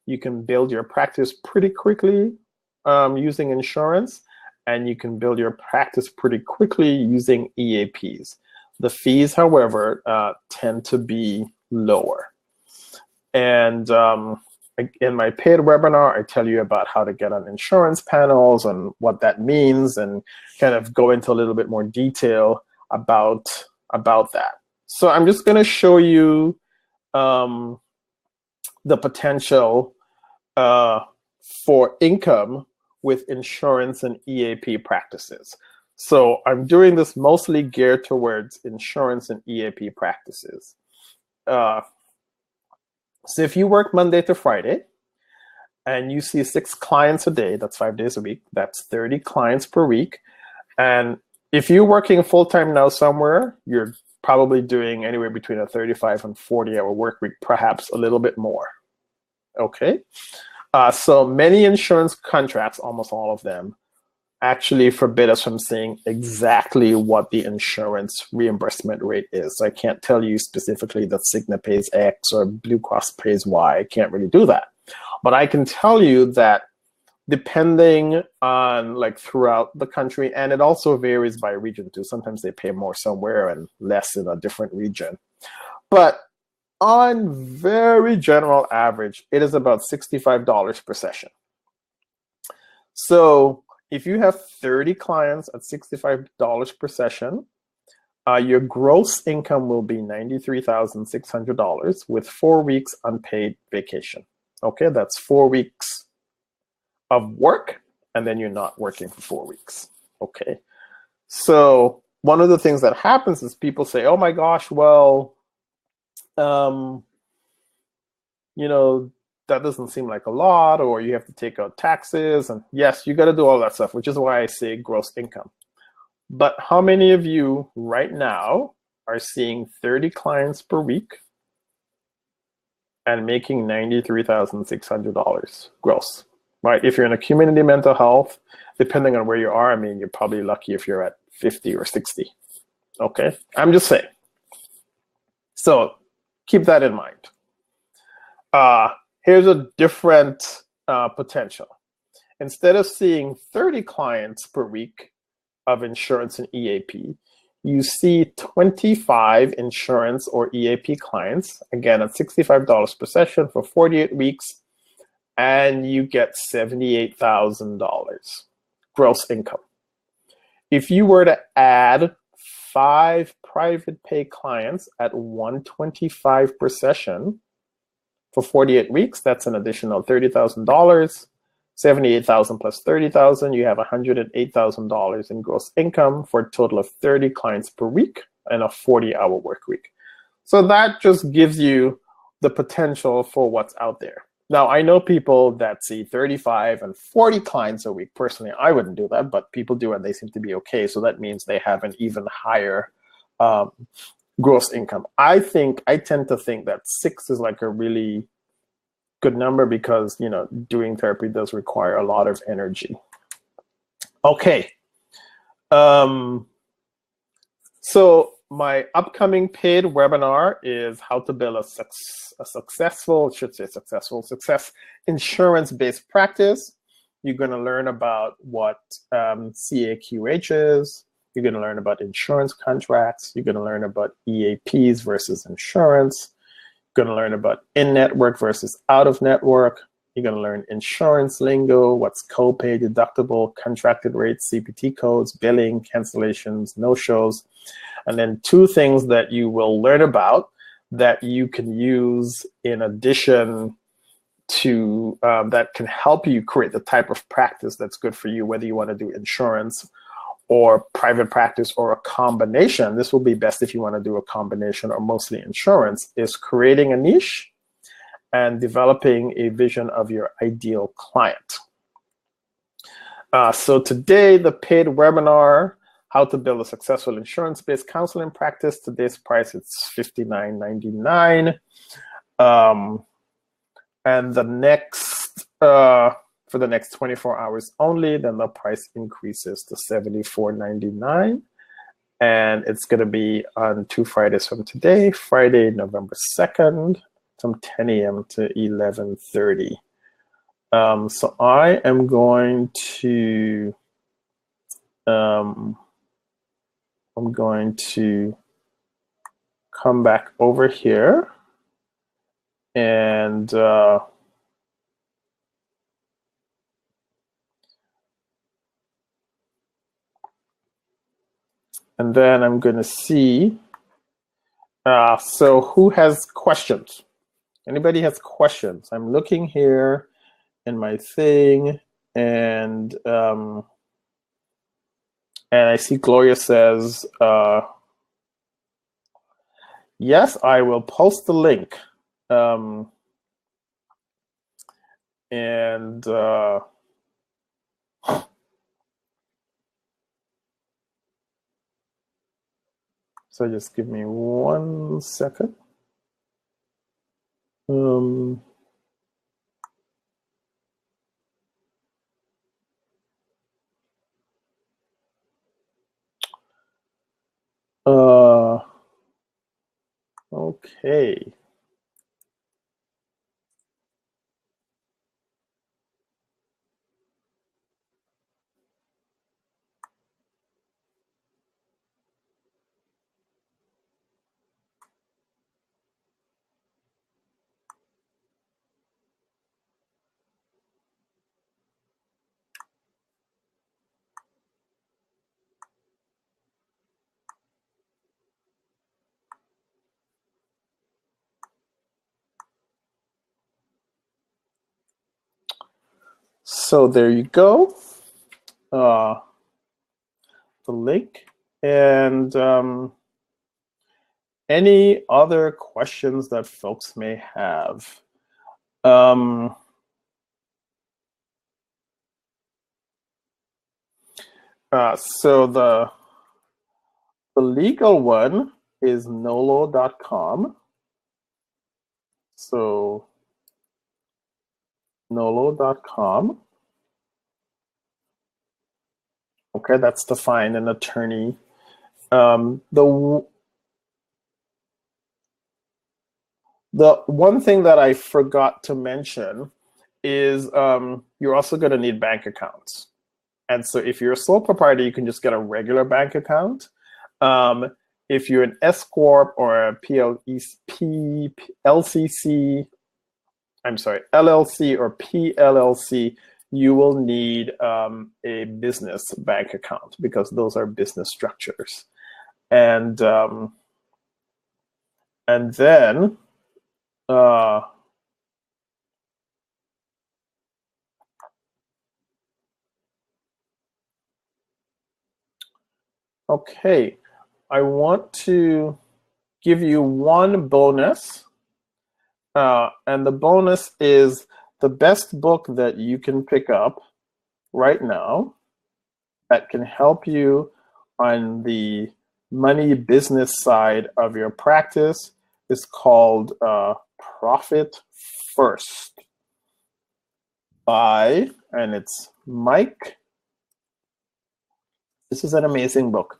You can build your practice pretty quickly using insurance, and you can build your practice pretty quickly using EAPs. The fees, however, tend to be lower. And in my paid webinar, I tell you about how to get on insurance panels and what that means, and kind of go into a little bit more detail about that. So I'm just going to show you the potential for income with insurance and EAP practices. So I'm doing this mostly geared towards insurance and EAP practices. So if you work Monday to Friday and you see 6 clients a day, that's 5 days a week, that's 30 clients per week. And if you're working full-time now somewhere, you're probably doing anywhere between a 35 and 40-hour work week, perhaps a little bit more. Okay. So many insurance contracts, almost all of them, actually forbid us from saying exactly what the insurance reimbursement rate is. So I can't tell you specifically that Cigna pays X or Blue Cross pays Y. I can't really do that. But I can tell you that depending on throughout the country, and it also varies by region too. Sometimes they pay more somewhere and less in a different region. But on very general average, it is about $65 per session. So if you have 30 clients at $65 per session, your gross income will be $93,600 with 4 weeks unpaid vacation. Okay, that's 4 weeks of work, and then you're not working for 4 weeks. Okay, so one of the things that happens is people say, oh my gosh, well, that doesn't seem like a lot, or you have to take out taxes. And yes, you got to do all that stuff, which is why I say gross income. But how many of you right now are seeing 30 clients per week and making $93,600 gross, right? If you're in a community mental health, depending on where you are, I mean, you're probably lucky if you're at 50 or 60. Okay, I'm just saying. So keep that in mind. Here's a different potential. Instead of seeing 30 clients per week of insurance and EAP, you see 25 insurance or EAP clients, again at $65 per session for 48 weeks, and you get $78,000 gross income. If you were to add 5 private pay clients at $125 per session for 48 weeks, that's an additional $30,000. 78,000 plus 30,000, you have $108,000 in gross income for a total of 30 clients per week and a 40-hour work week. So that just gives you the potential for what's out there. Now, I know people that see 35 and 40 clients a week. Personally, I wouldn't do that, but people do, and they seem to be okay. So that means they have an even higher gross income. I tend to think that 6 is like a really good number because, doing therapy does require a lot of energy. Okay. So my upcoming paid webinar is how to build a successful success insurance-based practice. You're going to learn about what CAQH is. You're going to learn about insurance contracts. You're going to learn about EAPs versus insurance. You're going to learn about in-network versus out-of-network. You're going to learn insurance lingo, what's copay, deductible, contracted rates, CPT codes, billing, cancellations, no-shows. And then two things that you will learn about that you can use in addition to that can help you create the type of practice that's good for you, whether you want to do insurance or private practice or a combination. This will be best if you want to do a combination or mostly insurance, is creating a niche and developing a vision of your ideal client. So today, the paid webinar, how to build a successful insurance-based counseling practice. Today's price is $59.99. And the next, for the next 24 hours only, then the price increases to $74.99. And it's going to be on 2 Fridays from today, Friday, November 2nd, from 10 a.m. to 11:30. So I am going to come back over here and then I'm going to see, so who has questions? Anybody has questions? I'm looking here in my thing, and I see Gloria says, yes, I will post the link. So just give me 1 second. Okay. So there you go, the link. And any other questions that folks may have? So the legal one is nolo.com. So nolo.com. Okay, that's to find an attorney. The one thing that I forgot to mention is you're also going to need bank accounts. And so if you're a sole proprietor, you can just get a regular bank account. If you're an S Corp or a LLC or PLLC, you will need a business bank account because those are business structures. And then okay, I want to give you one bonus. And the bonus is the best book that you can pick up right now that can help you on the money business side of your practice is called Profit First by, and it's Mike This is an amazing book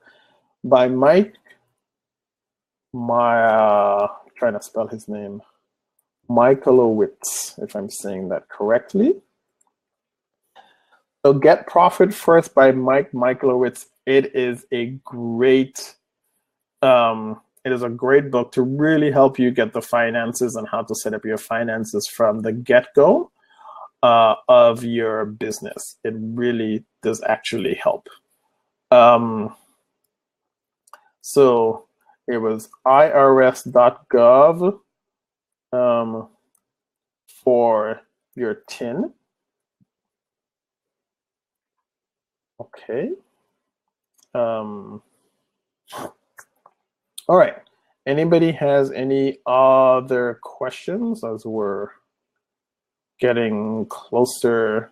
by Mike, trying to spell his name, Michalowicz, if I'm saying that correctly. So Get Profit First by Mike Michalowicz. It is a great book to really help you get the finances and how to set up your finances from the get-go of your business. It really does actually help. So it was irs.gov for your TIN. Okay. All right. Anybody has any other questions as we're getting closer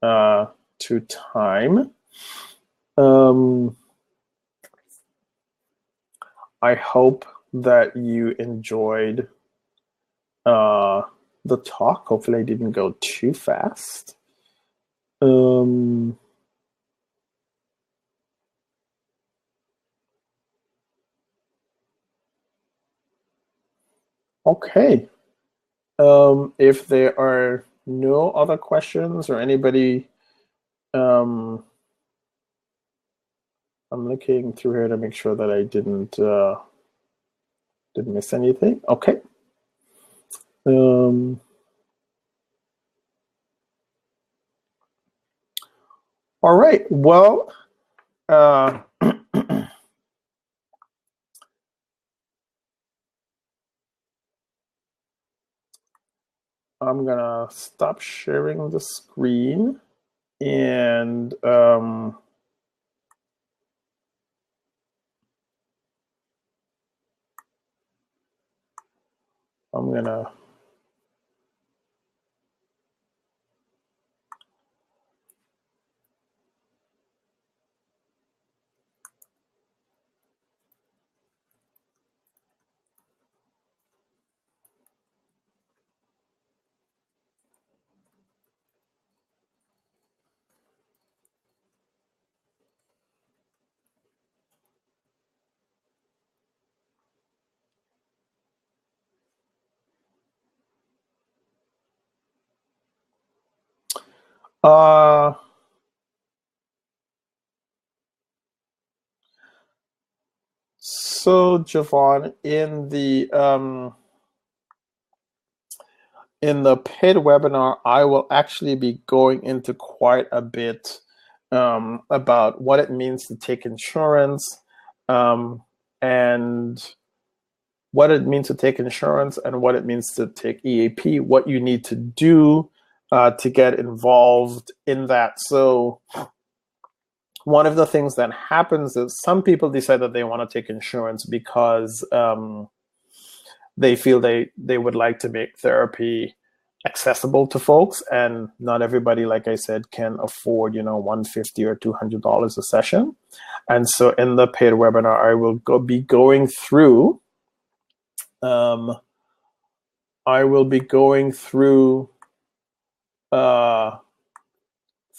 to time? I hope that you enjoyed the talk. Hopefully I didn't go too fast. Okay. If there are no other questions or anybody, I'm looking through here to make sure that I didn't miss anything. Okay. All right. Well, I'm gonna stop sharing the screen and I'm gonna so Javon, in the paid webinar, I will actually be going into quite a bit about what it means to take insurance, and what it means to take insurance and what it means to take EAP, what you need to do to get involved in that. So one of the things that happens is some people decide that they want to take insurance because they feel they would like to make therapy accessible to folks, and not everybody, like I said, can afford $150 or $200 a session. And so in the paid webinar, I will be going through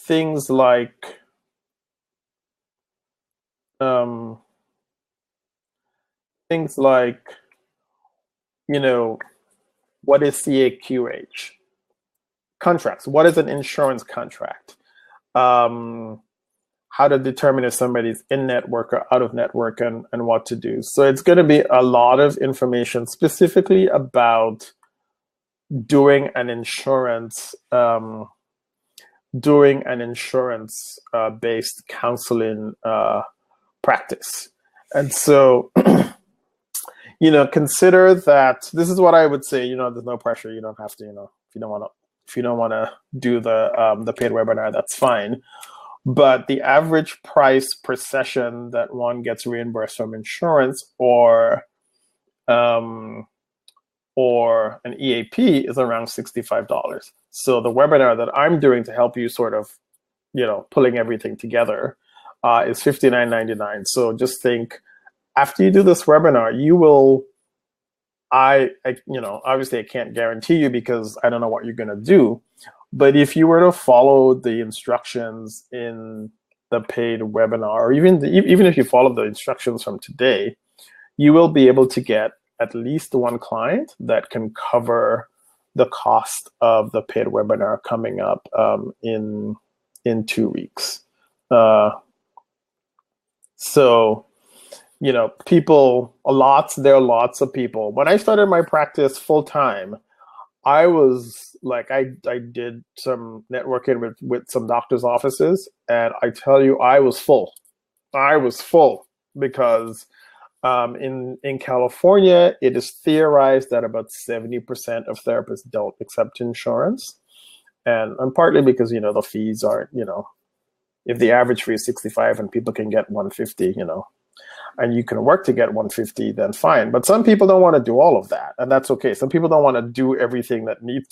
things like what is CAQH? Contracts. What is an insurance contract? How to determine if somebody's in network or out of network, and what to do. So it's going to be a lot of information specifically about doing an insurance based counseling practice. And so consider that this is what I would say. There's no pressure. You don't have to. If you don't want to do the paid webinar, that's fine. But the average price per session that one gets reimbursed from insurance or an EAP is around $65. So the webinar that I'm doing to help you sort of, pulling everything together is $59.99. So just think, after you do this webinar, you will, obviously I can't guarantee you because I don't know what you're going to do. But if you were to follow the instructions in the paid webinar, or even if you follow the instructions from today, you will be able to get at least one client that can cover the cost of the paid webinar coming up in 2 weeks. So, you know, there are lots of people. When I started my practice full time, I was like, I did some networking with some doctors' offices, and I tell you, I was full. I was full because in California, it is theorized that about 70% of therapists don't accept insurance, and partly because, you know, the fees aren't, you know, if the average fee is 65 and people can get 150, you know, and you can work to get 150, then fine. But some people don't want to do all of that, and that's okay. Some people don't want to do everything that needs,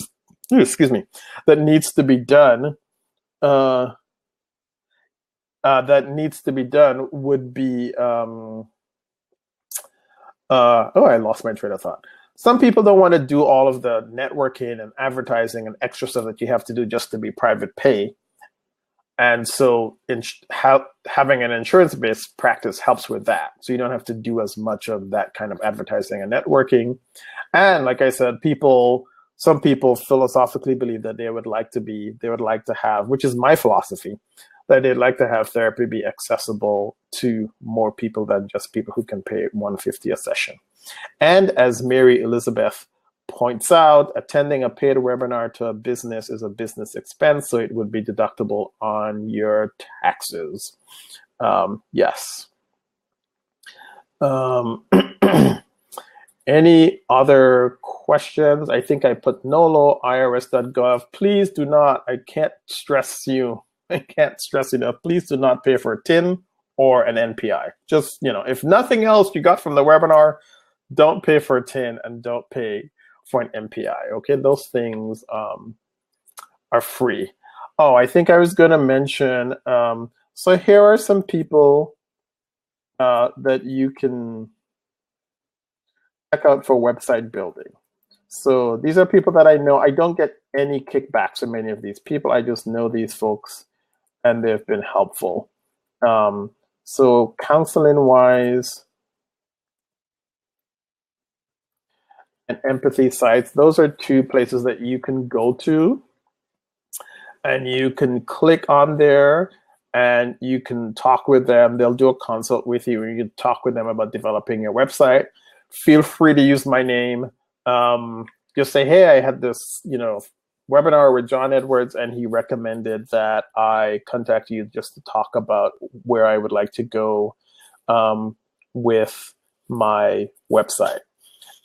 that needs to be done. That needs to be done would be, oh, I lost my train of thought. Some people don't want to do all of the networking and advertising and extra stuff that you have to do just to be private pay. And so having an insurance-based practice helps with that. So you don't have to do as much of that kind of advertising and networking. And like I said, some people philosophically believe that they would like to have, which is my philosophy, that they'd like to have therapy be accessible to more people than just people who can pay $150 a session. And as Mary Elizabeth points out, attending a paid webinar to a business is a business expense, so it would be deductible on your taxes. Yes. Any other questions? I think I put NOLO, irs.gov. Please do not, I can't stress enough, please do not pay for a TIN or an NPI. Just, you know, if nothing else you got from the webinar, don't pay for a TIN and don't pay for an NPI, okay? Those things are free. Oh, I think I was gonna mention, so here are some people that you can check out for website building. So these are people that I know. I don't get any kickbacks from many of these people. I just know these folks and they've been helpful. So counseling wise and empathy sites, those are two places that you can go to, and you can click on there and you can talk with them. They'll do a consult with you and you can talk with them about developing your website. Feel free to use my name. Just say, hey, I had this, you know, webinar with John Edwards, and he recommended that I contact you just to talk about where I would like to go with my website.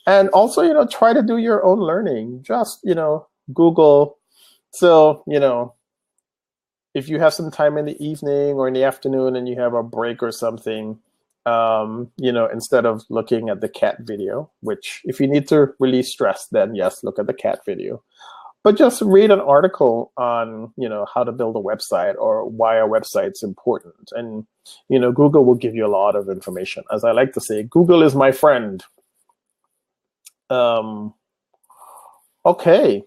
And also, you know, try to do your own learning. Just, you know, Google. So, you know, if you have some time in the evening or in the afternoon and you have a break or something, you know, instead of looking at the cat video, which if you need to release stress, then yes, look at the cat video. But just read an article on, you know, how to build a website or why a website's important. And, you know, Google will give you a lot of information. As I like to say, Google is my friend. Okay,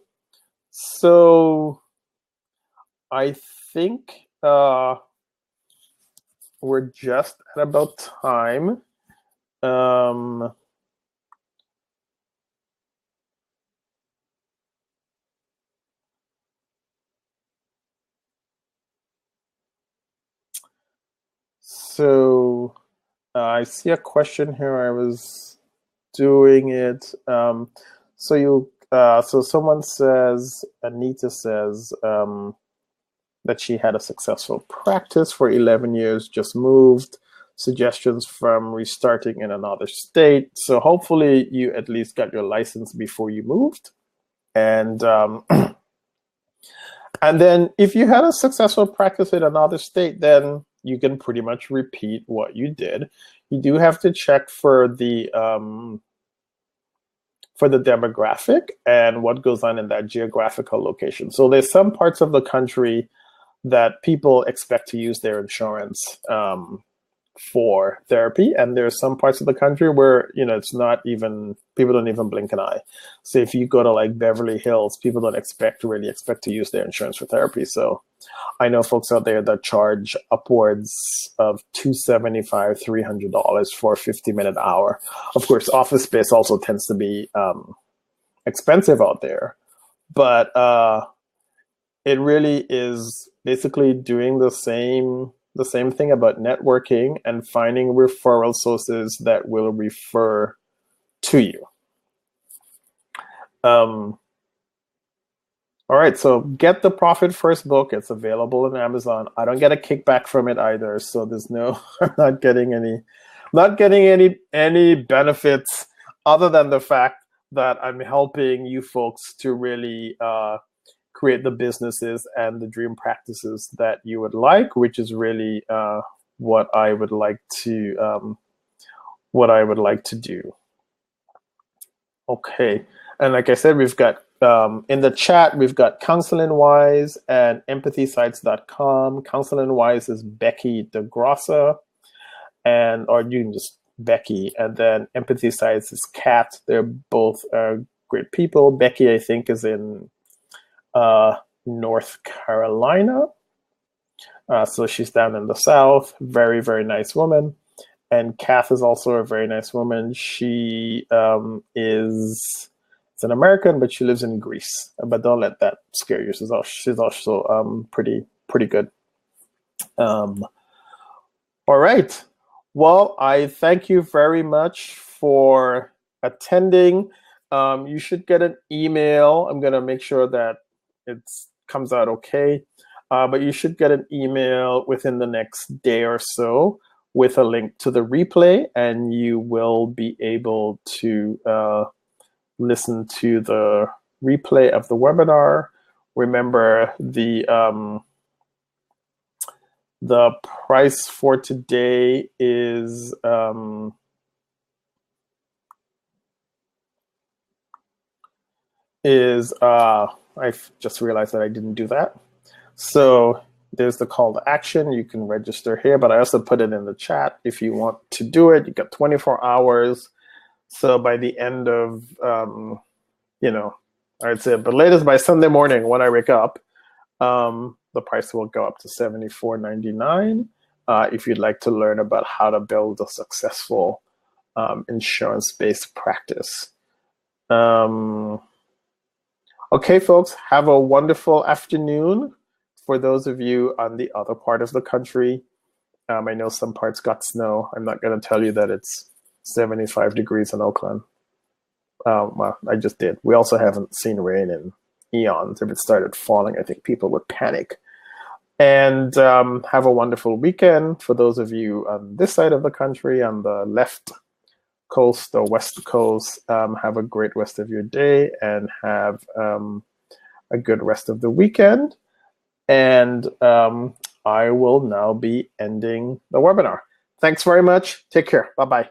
so I think we're just at about time. So I see a question here. I was doing it. So someone says, Anita says that she had a successful practice for 11 years, just moved. Suggestions from restarting in another state. So hopefully you at least got your license before you moved. And and then if you had a successful practice in another state, then you can pretty much repeat what you did. You do have to check for the demographic and what goes on in that geographical location. So there's some parts of the country that people expect to use their insurance for therapy, and there's some parts of the country where it's not even, people don't even blink an eye. So if you go to like Beverly Hills, people don't really expect to use their insurance for therapy. So I know folks out there that charge upwards of $275, $300 for a 50-minute hour. Of course, office space also tends to be expensive out there, but it really is basically doing the same thing about networking and finding referral sources that will refer to you. All right, so Get the Profit First book. It's available on Amazon. I don't get a kickback from it either, so there's no, I'm not getting any benefits other than the fact that I'm helping you folks to really create the businesses and the dream practices that you would like, which is really what I would like to do. Okay, and like I said, we've got in the chat, we've got Counseling Wise and EmpathySites.com. Counseling Wise is Becky DeGrossa, or you can just Becky, and then Empathy Sites is Kat. They're both great people. Becky, I think, is in North Carolina, so she's down in the South. Very, very nice woman. And Kath is also a very nice woman. She is an American, but she lives in Greece. But don't let that scare you. She's also pretty good. All right. Well, I thank you very much for attending. You should get an email. I'm going to make sure that it comes out okay. But you should get an email within the next day or so with a link to the replay, and you will be able to listen to the replay of the webinar. Remember, the price for today is I just realized that I didn't do that. So there's the call to action. You can register here, but I also put it in the chat. If you want to do it, you got 24 hours. So by the end of, I'd say, but latest by Sunday morning when I wake up, the price will go up to $74.99 if you'd like to learn about how to build a successful insurance-based practice. Okay, folks, have a wonderful afternoon. For those of you on the other part of the country, I know some parts got snow. I'm not going to tell you that it's 75 degrees in Oakland. Well, I just did. We also haven't seen rain in eons. If it started falling, I think people would panic. And have a wonderful weekend. For those of you on this side of the country, on the left coast or west coast, have a great rest of your day and have a good rest of the weekend. And I will now be ending the webinar. Thanks very much. Take care. Bye-bye.